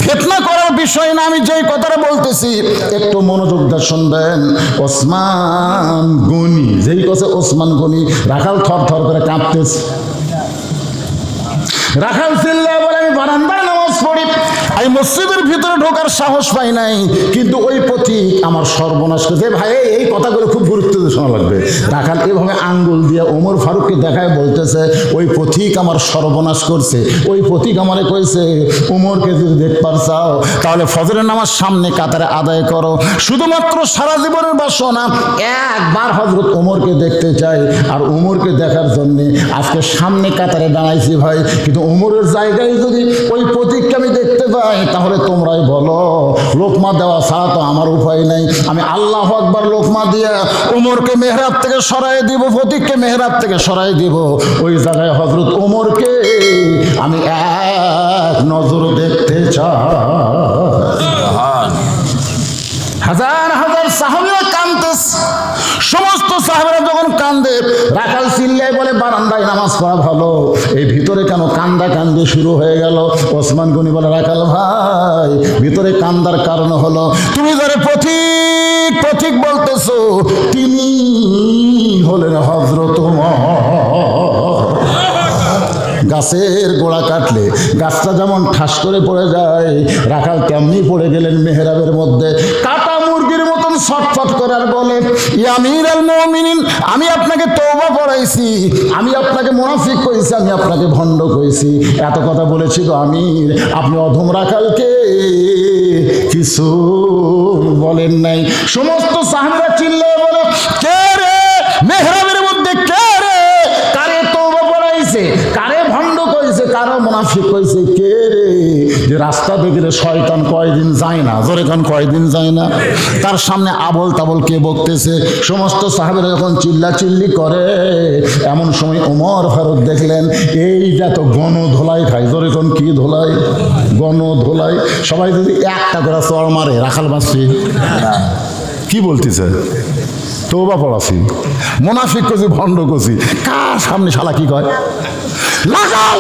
ফিতনা করার বিষয় না। আমি যেই কথাটা বলতেছি একটু মনোযোগ দিয়ে শুনবেন। ওসমান গনি, যেই কথা ওসমান গনি, রাখাল থর থর করে কাঁপতেছে। রাখাল চিল্লায় বলে, আমি বারান্দায় নামাজ পড়ি, আমি মসজিদের ভিতরে ঢোকার সাহস পাই নাই, কিন্তু ওই পথিক আমার সর্বনাশ করছে। ভাই এই কথাগুলো খুব গুরুত্ব দিয়ে শোনা লাগবে। রাখাল এভাবে আঙ্গুল দিয়ে ওমর ফারুককে দেখায় বলতেছে, ওই পথিক আমার সর্বনাশ করছে। ওই পথিক আমারে কইছে, ওমরকে যদি দেখবার চাও তাহলে ফজরের নামাজ সামনে কাতারে আদায় করো। শুধুমাত্র সারা জীবনের বাসনা একবার হযরত ওমরকে দেখতে চাই, আর ওমরকে দেখার জন্য আজকে সামনে কাতারে দাঁড়াইছি ভাই। কিন্তু ওমরের জায়গায় যদি ওই পথিককে আমি দেখতে পাই তাহলে তোমরাই বলো, লোকমা দেওয়া ছাড়া তো আমার উপায় নাই। আমি আল্লাহু আকবার লোকমা দিয়ে ওমরকে মেহরাব থেকে সরাই দিব, পথিককে মেহরাব থেকে সরাই দিব। ওই জায়গায় হযরত ওমরকে আমি এক নজর দেখতে চাই। হাজার হাজার সাহাবীরা কাঁদতেছে। সমস্ত সাহাবীরা যখন কান্দে, রাখাল চিল্লায় বলে, বারান্দায় নামাজ পড়া ভালো, এই ভিতরে কেন কান্দা কান্দি শুরু হয়ে গেল? ওসমান গনি বলে, রাখাল ভাই, ভিতরে কান্দার কারণ হলো তুমি যারা পথিক পথিক বলতেছো, তিনি হলেন হযরত ওমর। গাছের গোড়া কাটলে গাছটা যেমন ঠাস করে পড়ে যায়, রাখাল তেমনি পড়ে গেলেন মেহরাবের মধ্যে, কাটা মুরগির মতন ছটফট করার বলে, ইয়া আমিরুল মুমিনিন, আমি আপনাকে তওবা পড়াইছি, আমি আপনাকে মুনাফিক কইছি, আমি আপনাকে ভণ্ড কইছি, এত কথা বলেছি তো আমির, আপনি অধম রাখালকে কিছু বলেন নাই। সমস্ত সাহাবীরা চিল্লায় বলে, কে রে মেহরাবের মধ্যে, কে রে, কারে তওবা পড়াইছে, কারে ভণ্ড কইছে, কারো মুনাফিক কইছে, কে রে? যে রাস্তা দেখলে শয়তান কয়দিন যায় না, জোরে কান কয়দিন যায় না, তার সামনে আবল তাবল কে বকতেছে। সমস্ত সাহাবীরা যখন চিল্লাচিল্লি করে, এমন সময় ওমর ফারুক দেখলেন এইটা তো গণধোলাই খায়। জোরে কান কি ধোলাই? গণধোলাই। সবাই যদি একটা করে চড় মারে, রাখাল বাঁচবে? কি বলতেছে? তওবা পড়াছি, মুনাফিক করছি, ভণ্ড করছি, কার সামনে শালা কি কয়? লাগাও।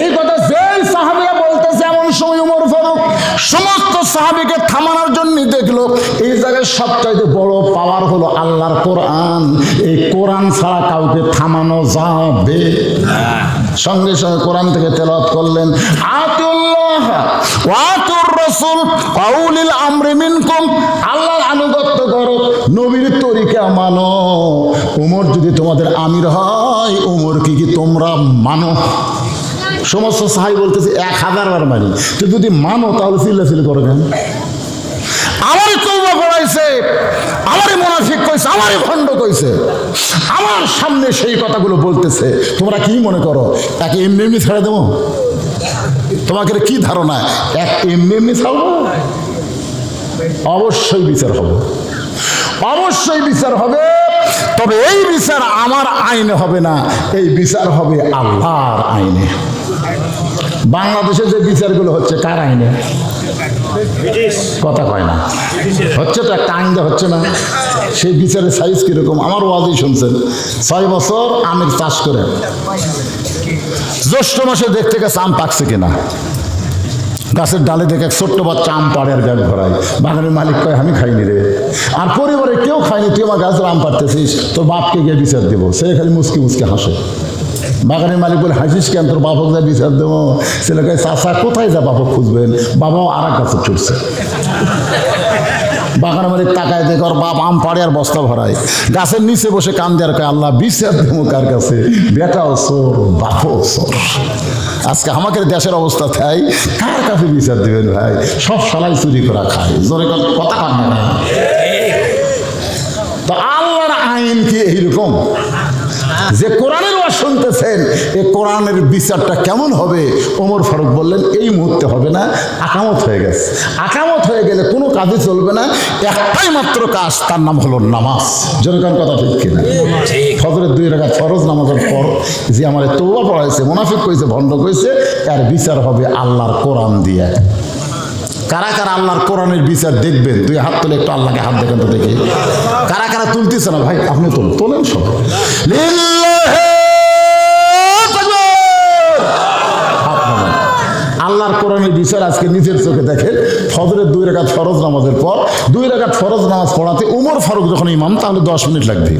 এই কথা যেই সাহাবীরা বলতেছে, এমন সময় ওমর ফারুক সমস্ত সাহাবীকে থামানোর জন্য দেখলো এই জায়গায় সবচাইতে বড় পাওয়ার হলো আল্লাহর কোরআন। এই কোরআন ছাড়া কাউকে থামানো যাবে না। সঙ্গে সঙ্গে কোরআন থেকে তেলাওয়াত করলেন, আতিউল্লাহ ওয়া আতিউর রাসূল ওয়া উলিল আমরি মিনকুম, আল্লাহর আনুগত্য করো, নবীর তরিকা মানো। ওমর যদি তোমাদের আমির হয়, ওমর কি তোমরা মানো? সমস্ত সাহাবী বলতেছে 1000 বার মানি, তো যদি মানো তাহলে চিল্লাচিল্লি করো কেন? আমারই তওবা করাইছে, আমারই মুনাফিক কইছে, আমারই ভণ্ড কইছে, আমার সামনে সেই কথাগুলো বলতেছে, তোমরা কি মনে করো একে এমনি এমনি ছেড়ে দেবো? তোমাকে কি ধারণা এক এমনি এমনি ছাড়বো? অবশ্যই বিচার হবে, অবশ্যই বিচার হবে। তবে এই বিচার আমার আইনে হবে না, এই বিচার হবে আল্লাহর আইনে। বাংলাদেশে যে বিচারগুলো হচ্ছে কার আইনে? কথা কয় না, হচ্ছে তো একটা আইন হচ্ছে না। সেই বিচারের সাইজ কিরকম? আমার ওয়াজই শুনছেন, 6 বছর আমের চাষ করে জ্যৈষ্ঠ মাসে দেখতে গেছে আম পাকছে কিনা, গাছের ডালে দেখে ছোট্ট বাচ্চা আম পাড়ে আর ব্যাগ ভরায়। বাগানের মালিক কয় আমি খাইনি রে, আর পরিবারে কেউ খায়নি, তুই আমার গাছের আম পাড়তেছিস, তোর বাপকে গিয়ে বিচার দেবো। সে খালি মুসকি মুসকি হাসে। বাগানের মালিক বলে হাসিস কেন, তোর বাপক যা বিচার দেবো। ছেলে কয় চাচা কোথায় যা বাপক খুঁজবেন, বাবাও আর এক গাছে ছুটছে। বাগানের মালিক তাকায় দেখে ওর বাপ আম পাড়ে আর বস্তা ভরায়, গাছের নিচে বসে কান দেওয়ার কয় আল্লাহ বিচার দেবো কার কাছে, বেটাও চোর বাপও চোর। আজকে আমাদের দেশের অবস্থা তাই, কার কাছে বিচার দিবেন ভাই? সব শালাই চুরি করা খায়, জোরে কথা কান না। তো আল্লাহর আইন কি এইরকম যে কোরআনের ওয়াজ শুনতেছেন, এই কোরআনের বিচারটা কেমন হবে? ওমর ফারুক বললেন এই মুহূর্তে হবে না, আকামত হয়ে গেছে। আকামত হয়ে গেলে কোনো কাজে চলবে না, একটাই মাত্র কাজ, তার নাম হলো নামাজ। জনগণ কথা ঠিক কিনা? ফজরের 2 রাকাত ফরজ নামাজের পর যে আমার তওবা পড়াইছে, মুনাফিক কইছে, ভণ্ড কইছে, এর বিচার হবে আল্লাহর কোরআন দিয়ে। কারা কারা আল্লাহর কোরআনের বিচার দেখবেন? 2 হাত তুলে একটু আল্লাহকে হাত দেখেন তো দেখি। কারা কারা তুলতেছে না ভাই? আপনি তোলেন সব। আল্লাহর কোরআনের বিচার আজকে নিজের চোখে দেখেন। ফজরের 2 রাকাত ফরজ নামাজের পর 2 রাকাত ফরজ নামাজ পড়াতে ওমর ফারুক যখন ইমাম, তাহলে 10 মিনিট লাগবে।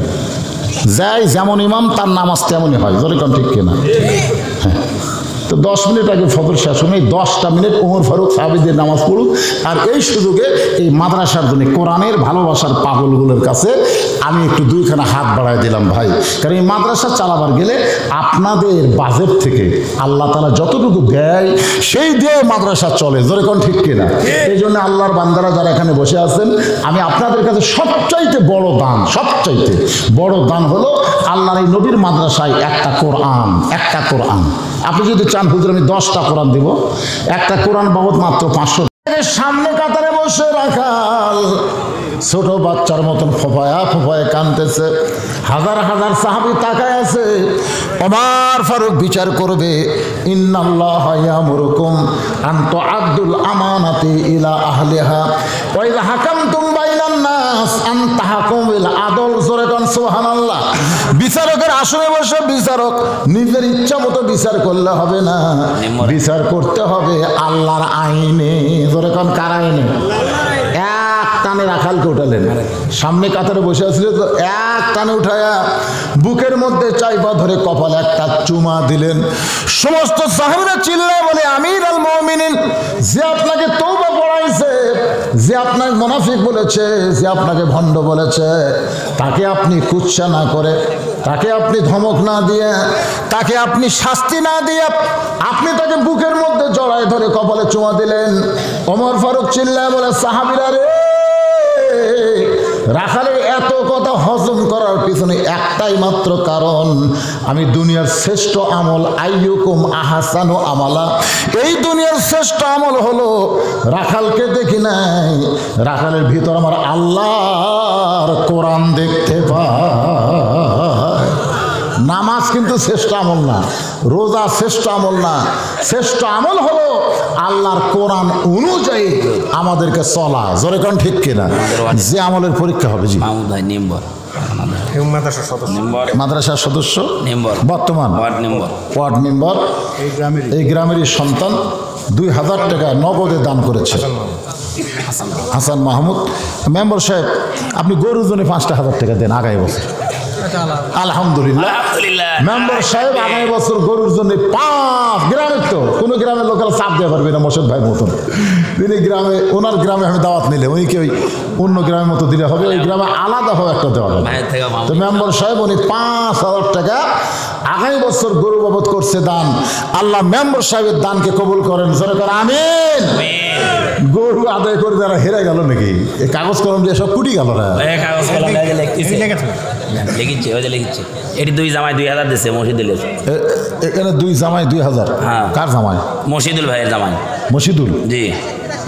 যাই যেমন ইমাম তার নামাজ তেমনই হয়, জোরে কোন ঠিক কিনা? হ্যাঁ, তো 10 মিনিট আগে ফজর শেষ হয়ে 10টা মিনিট ওমর ফারুক সাহাবীদের নামাজ পড়ুক। আর এই সুযোগে এই মাদ্রাসার জন্য কোরআনের ভালোবাসার পাগলগুলোর কাছে আমি একটু 2খানা হাত বাড়ায় দিলাম ভাই। কারণ এই মাদ্রাসা চালাবার গেলে আপনাদের বাজেট থেকে আল্লাহ তাআলা যতটুকু দেয় সেই দিয়ে মাদ্রাসা চলে, জোরে কোন ঠিক কিনা? এই জন্য আল্লাহর বান্দারা যারা এখানে বসে আছেন, আমি আপনাদের কাছে সবচাইতে বড় দান, সবচাইতে বড় দান হলো আল্লাহর এই নবীর মাদ্রাসায় একটা কোরআন, একটা কোরআন। আপনি যদি চান হুজুর আমি 10টা কোরআন দিব, একটা কোরআন বাবদ মাত্র 500। সামনে কাতারে বসে রাখাল ছোট বাচ্চার মতন ফোফায়া ফোফায় কানতেছে, হাজার হাজার সাহাবী তাকায় আছে। ওমর ফারুক বিচার করবে, ইন্নাল্লাহা ইয়ামুরুকুম আন তুআদ্দুল আমানাতি ইলা আহলিহা ওয়া ইযা হাকামতুম বাইনান নাস আন তাহকুমু বিল আদল। জোরে কোন সুবহানাল্লাহ। বিচারকের আসনে বসে বিচারক নিজের ইচ্ছা মতো বিচার করলে হবে না, বিচার করতে হবে আল্লাহর আইনে। জোরে কোন কার আইনে? এক টানে রাখালকে উঠালেন, সামনে কাতারে বসে আছিল তো এক টানে উঠায়া বুকের মধ্যে চাইপা ধরে কপালে একটা চুমা দিলেন। সমস্ত সাহাবীরা চিল্লায় বলে আমির আল মুমিনিন, যে আপনাকে তওবা পড়াইছে, যে আপনাকে মুনাফিক বলেছে, যে আপনাকে ভণ্ড বলেছে, তাকে আপনি কুৎসা না করে, তাকে আপনি ধমক না দিয়ে, তাকে আপনি শাস্তি না দিয়ে আপনি তাকে বুকের মধ্যে জড়ায় ধরে কপালে চুমা দিলেন। ওমর ফারুক চিল্লায় বলে সাহাবীরা রে, রাখালের এত কথা হজম করার পিছনে একটাই মাত্র কারণ, আমি দুনিয়ার শ্রেষ্ঠ আমল আইয়ুকুম আহসানু আমালা, এই দুনিয়ার শ্রেষ্ঠ আমল হলো রাখালকে দেখি নাই, রাখালের ভিতর আমার আল্লাহর কোরআন দেখতে পাই। নামাজ কিন্তু শ্রেষ্ঠ আমল না, রোজা শ্রেষ্ঠ আমল না, শ্রেষ্ঠ আমল হলো আল্লাহর কোরআন অনুযায়ী আমাদেরকে চলা। জোরে কোন ঠিক কিনা? যে আমলের পরীক্ষা হবে। জি মাদ্রাসার সদস্য বর্তমান ওয়ার্ড মেম্বার, এই গ্রামেরই সন্তান 2000 টাকা নগদে দান করেছে হাসান মাহমুদ মেম্বার সাহেব। আপনি গরুর জন্য 5,000 টাকা দেন আগামী বছর। আলহামদুলিল্লাহ মেম্বার সাহেব আগামী বছর গরুর জন্য 5 গ্রামের, তো কোনো গ্রামের লোকেরা চাপ দেওয়া পারবে না মোর্শেদ ভাইয়ের মতন। তিনি গ্রামে, ওনার গ্রামে আমি দাওয়াত নিলে উনি কি ওই অন্য গ্রামের মতো দিলে হবে? ওই গ্রামে আলাদা হবে একটা দেওয়া হবে। তো মেম্বার সাহেব উনি 5,000 টাকা আগামী বছর গরু বাবদ করছে দান। আল্লাহ মেম্বার সাহেবের দানকে কবুল করেন। জোরে করে আমিন। গরু আদায় করে যারা হেরে গেল নাকি এই কাগজ কলম দিয়ে সব কুটি গেল না কাগজ কলম লিখছে ওই যে লিখছে এটি 2 জামাই 2000 দিচ্ছে মসজিদুল এখানে 2 জামাই 2000 হ্যাঁ কার জামাই মসজিদুল ভাইয়ের জামাই মসজিদুল জি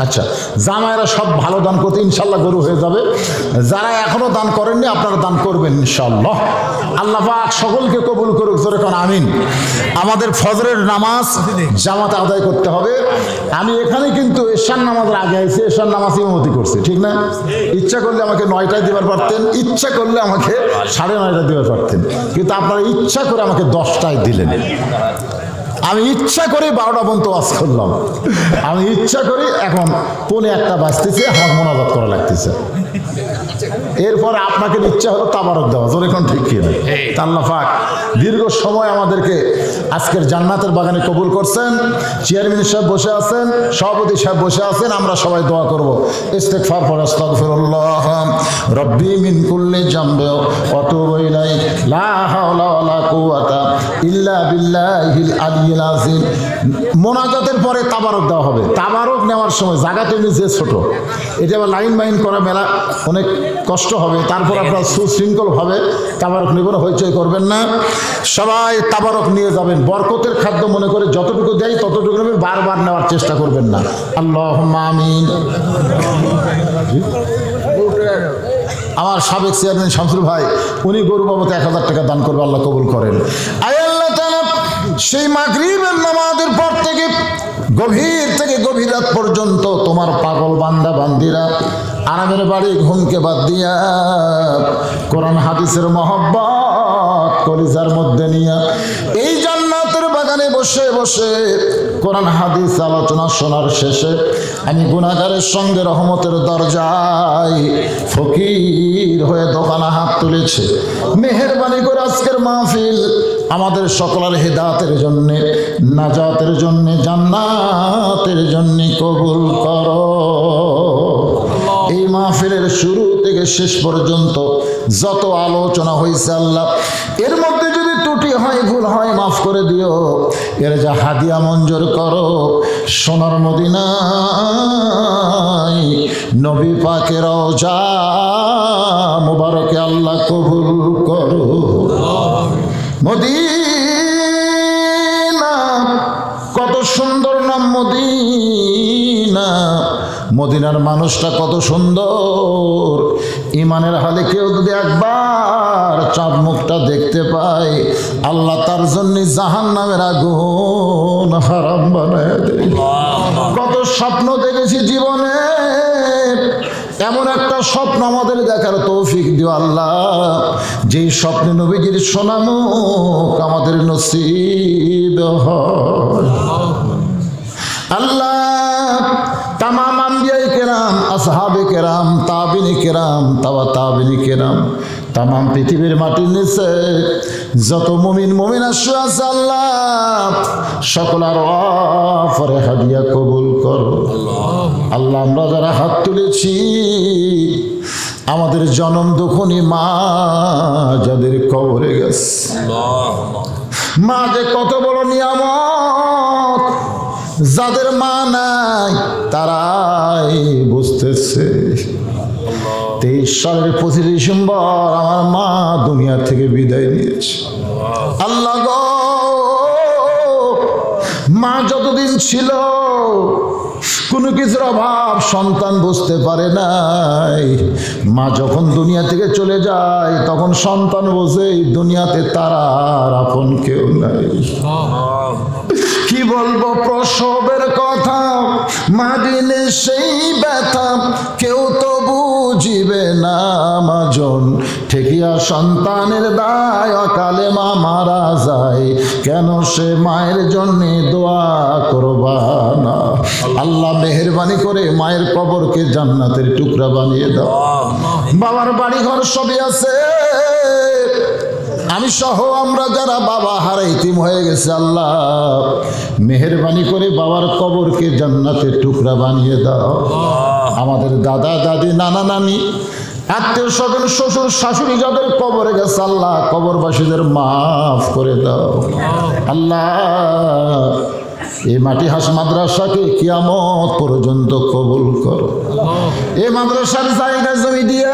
আচ্ছা জামাইরা সব ভালো দান করতে ইনশাল্লাহ গরু হয়ে যাবে যারা এখনো দান করেননি আপনারা দান করবেন ইনশাল্লাহ আল্লাহ পাক সকলকে কবুল করুক জোরে কোন আমিন আমাদের ফজরের নামাজ জামাতে আদায় করতে হবে আমি এখানে কিন্তু এশার নামাজের আগে আইছি এশার নামাজ ইমামতি করছি ঠিক না ইচ্ছা করলে আমাকে 9টায় দিবার পারতেন ইচ্ছা করলে আমাকে 9:30টায় দিবার পারতেন কিন্তু আপনারা ইচ্ছা করে আমাকে 10টায় দিলেন আমি ইচ্ছা করে 12টা পর্যন্ত ওয়াজ করলাম আমি ইচ্ছা করি এখন 1:45 বাজতেছে আমার মোনাজাত করা লাগতেছে এরপরে আপনাকে ইচ্ছা হলো তাবারক দেওয়া জোরে এখন ঠিক কি না আল্লাহ পাক দীর্ঘ সময় আমাদেরকে আজকের জান্নাতের বাগানে কবুল করছেন চেয়ারম্যান সাহেব বসে আছেন সভাপতি সাহেব বসে আছেন আমরা সবাই দোয়া করব ইস্তেগফার পড়ে আস্তাগফিরুল্লাহ রব্বি মিন কুল্লি জামবি ওয়া তুবু ইলাইহি লা হাওলা ওয়ালা কুওয়াতা ইল্লা বিল্লাহিল আলিয়্যিল আযীম মোনাজাতের পরে তাবারক দেওয়া হবে তাবারক নেওয়ার সময় জায়গাতে যে ছোট এটা আবার লাইন মাইন করা মেলা অনেক কষ্ট হবে তারপর আপনারা সুশৃঙ্খলভাবে তাবারক নেবেন হইচই করবেন না সবাই তাবারক নিয়ে যাবেন বরকতের খাদ্য মনে করে যতটুকু দেয় ততটুকু নেবেন বারবার নেওয়ার চেষ্টা করবেন না আল্লাহুম্মা আমিন আমার সাবেক চেয়ারম্যান শামসুল ভাই উনি গরু বাবদ 1000 টাকা দান করবে আল্লাহ কবুল করেন আয় আল্লাহ তাআলা সেই মাগরিবের নামাজের পর থেকে গভীর রাত পর্যন্ত তোমার পাগল বান্দা বান্দিরা আরামের বাড়ি ঘুমকে বাদ দিয়া কোরআন হাদিসের মহব্বত কলিজার মধ্যে নিয়া এই জান্নাতের বাগানে বসে বসে কোরআন হাদিস আলোচনা শোনার শেষে আমি গুনাহগারের সঙ্গে রহমতের দরজায় ফকির হয়ে দোকানে হাত তুলেছে মেহেরবানি করে আজকের মাহফিল আমাদের সকলের হিদায়াতের জন্য নাজাতের জন্য জান্নাতের জন্য কবুল করো এই মাহফিলের শুরু থেকে শেষ পর্যন্ত যত আলোচনা হয়েছে আল্লাহ এর মধ্যে যদি ত্রুটি হয় ভুল হয় মাফ করে দিও এর যা হাদিয়া মঞ্জুর করো সোনার মদিনায় নবী পাকের রওজা মুবারকে আল্লাহ কবুল করো মদিনা কত সুন্দর নাম মদিনা মদিনার মানুষটা কত সুন্দর ইমানের হালে কেউ যদি একবার চাঁদ মুখটা দেখতে পায় আল্লাহ তার জন্য জাহান্নামের আগুন হারাম বানায় দেয় কত স্বপ্ন দেখেছি জীবনে এমন একটা স্বপ্ন আমাদের দেখার তৌফিক দিও আল্লাহ যেই স্বপ্নে নবীজির সোনা মুখ আমাদের নসিব হয় আল্লাহ তামাম আম্বিয়ায়ে কেরাম আসহাবে কেরাম তাবিনী কেরাম তাবিনী কেরাম তামাম পৃথিবীর মাটির নিচে যত মুমিন মুমিনা শুয়ে আছে আল্লাহ সকলের ওয়াফরে হাদিয়া কবুল করো আল্লাহ আমরা যারা হাত তুলেছি আমাদের জনম দুঃখনী মা যাদের কবরে গেছে মা যে কত বড় নিয়ামত যাদের মা নাই তারাই বুঝতেছে 23 সালের 25 ডিসেম্বর আমার মা দুনিয়া থেকে বিদায় নিয়েছে আল্লাহ গো মা যতদিন ছিল কোনো কিছুর অভাব সন্তান বুঝতে পারে নাই মা যখন দুনিয়া থেকে চলে যায় তখন সন্তান বোঝে এই দুনিয়াতে তারা আর আপন কেউ নাই কি বলবো প্রসবের কথা মা দিলে সেই ব্যথা কেউ তো বুঝিবে না মাজন ঠেকিয়া সন্তানের দায় অকালে মা মারা যায় কেন সে মায়ের জন্য দোয়া করবা না আল্লাহ মেহেরবানি করে মায়ের কবরকে জান্নাতের টুকরা বানিয়ে দাও বাবার বাড়ি ঘর সবই আছে আমি সহ আমরা যারা বাবা হারাইতিম হয়ে গেছে আল্লাহ মেহেরবানি করে বাবার কবরকে জান্নাতের টুকরা বানিয়ে দাও আমাদের দাদা দাদি নানা নানি আত্মীয় স্বজন শ্বশুর শাশুড়ি যাদের কবরে গেছে আল্লাহ কবরবাসীদের মাফ করে দাও আল্লাহ এই মাটিহাঁস মাদ্রাসাকে কিয়ামত পর্যন্ত কবুল করো। এই মাদ্রাসার জায়গা জমি দিয়া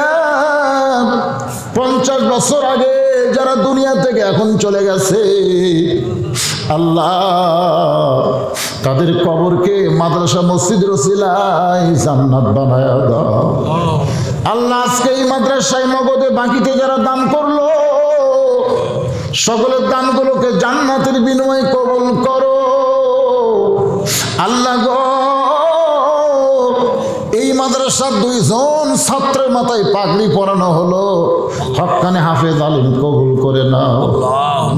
50 বছর আগে যারা দুনিয়া থেকে এখন চলে গেছে, আল্লাহ তাদের কবরকে মাদ্রাসা মসজিদের ওসিলায় জান্নাত বানায়া দাও। আল্লাহ আজকে এই মাদ্রাসায় নগদে বাকিতে যারা দান করলো, সকলের দানগুলোকে জান্নাতের বিনিময়ে কবুল করো। আল্লাহ গো, এই মাদ্রাসার 2 জন ছাত্রের মাথায় পাগড়ি পরানো হলো, হক্কানে হাফেজ আলিম কবুল করে নাও।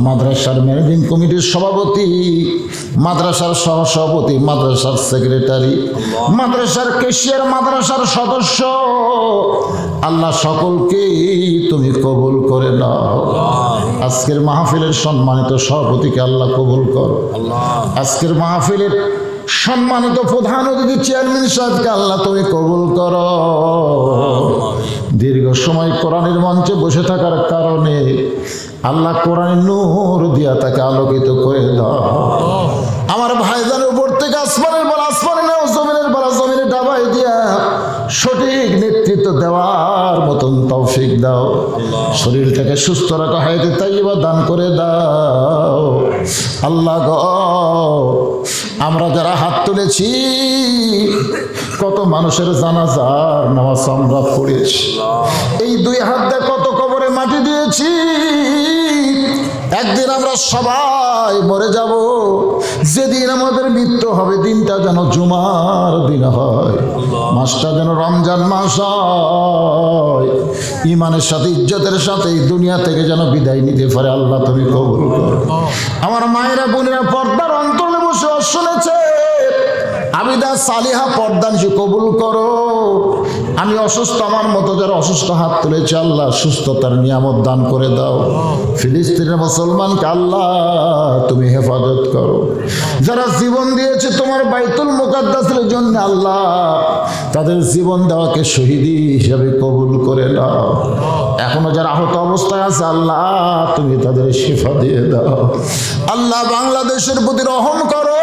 মাদ্রাসার ম্যানেজিং কমিটির সভাপতি, মাদ্রাসার সহসভাপতি, মাদ্রাসার সেক্রেটারি, মাদ্রাসার ক্যাশিয়ার, মাদ্রাসার সদস্য, আল্লাহ সকলকে তুমি কবুল করে নাও। আজকের মাহফিলের সম্মানিত সভাপতিকে আল্লাহ কবুল করো। আজকের মাহফিলের সম্মানিত প্রধান অতিথি চেয়ারম্যান সাহেবকে আল্লাহ তুমি কবুল করো। দীর্ঘ সময় কোরআনের মঞ্চে বসে থাকার কারণে আল্লাহ কোরআনের নূর দিয়া তাকে আলোকিত করে দাও। আমার ভাইজানের উপর থেকে আসমানের বলা আসমানে নাও, জমিনের বলা জমিনে ডাবাই দিয়া সঠিক নেতৃত্ব দেওয়ার মতন তৌফিক দাও। শরীরটাকে সুস্থ রাখা, হায়াতে তাইয়্যিবা দান করে দাও। আল্লাহ গো, আমরা যারা হাত তুলেছি, কত মানুষের জানাজার নামাজ আমরা পড়েছি। এই 2 হাত দিয়ে কত কবরে মাটি দিয়েছি। একদিন আমরা সবাই মরে যাব। যেদিন আমাদের মৃত্যু হবে, দিনটা যেন জুমার দিন হয়, মাসটা যেন রমজান মাস হয়। ইমানের সাথে, ইজ্জতের সাথে এই দুনিয়া থেকে যেন বিদায় নিতে পারে। আল্লাহ তুমি কবুল করো। আমার মায়েরা বোনেরা পর্দার অন্তরে বসে শুনেছে, আবিদা সালিহা পর্দা নিয়ে কবুল করো। আমি অসুস্থ, আমার মতো যারা অসুস্থ হাত তুলেছে, আল্লাহ সুস্থতার নিয়ামত দান করে দাও। ফিলিস্তিনের মুসলমানকে আল্লাহ তুমি হেফাজত করো। যারা জীবন দিয়েছে তোমার বাইতুল মুকাদ্দাসের জন্য, আল্লাহ তাদের জীবন দেওয়াকে শহীদি হিসাবে কবুল করে নাও। এখনো যারা আহত অবস্থায় আছে, আল্লাহ তুমি তাদের শিফা দিয়ে দাও। আল্লাহ বাংলাদেশের প্রতি রহম করো,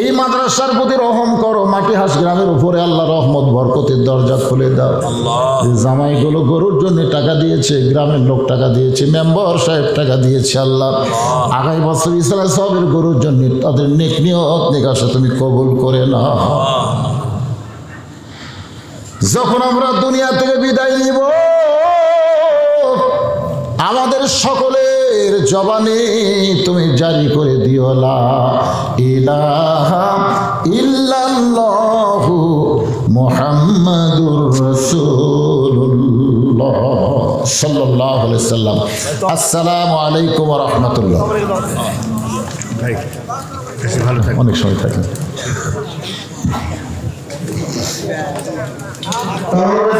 এই মাদ্রাসার প্রতি রহম করো। মাটিহাঁস গ্রামের উপরে আল্লাহ রহমত বরকতের দরজা খুলে দাও। জামাইগুলো গরুর জন্য টাকা দিয়েছে, গ্রামের লোক টাকা দিয়েছে, মেম্বার সাহেব টাকা দিয়েছে। আল্লাহ আগামী বছর ইসলাম সবের গরুর জন্য তাদের নেক নিয়ত নিকাশা তুমি কবুল করে নাও। যখন আমরা দুনিয়া থেকে বিদায় নিব, আমাদের সকলের জবানে তুমি জারি করে দিও লা ইলাহা ইল্লাল্লাহু মুহাম্মাদুর রাসূলুল্লাহ সাল্লাল্লাহু আলাইহি সাল্লাম। আসসালামু আলাইকুম ওয়া রাহমাতুল্লাহ। অনেক সময় থাকে।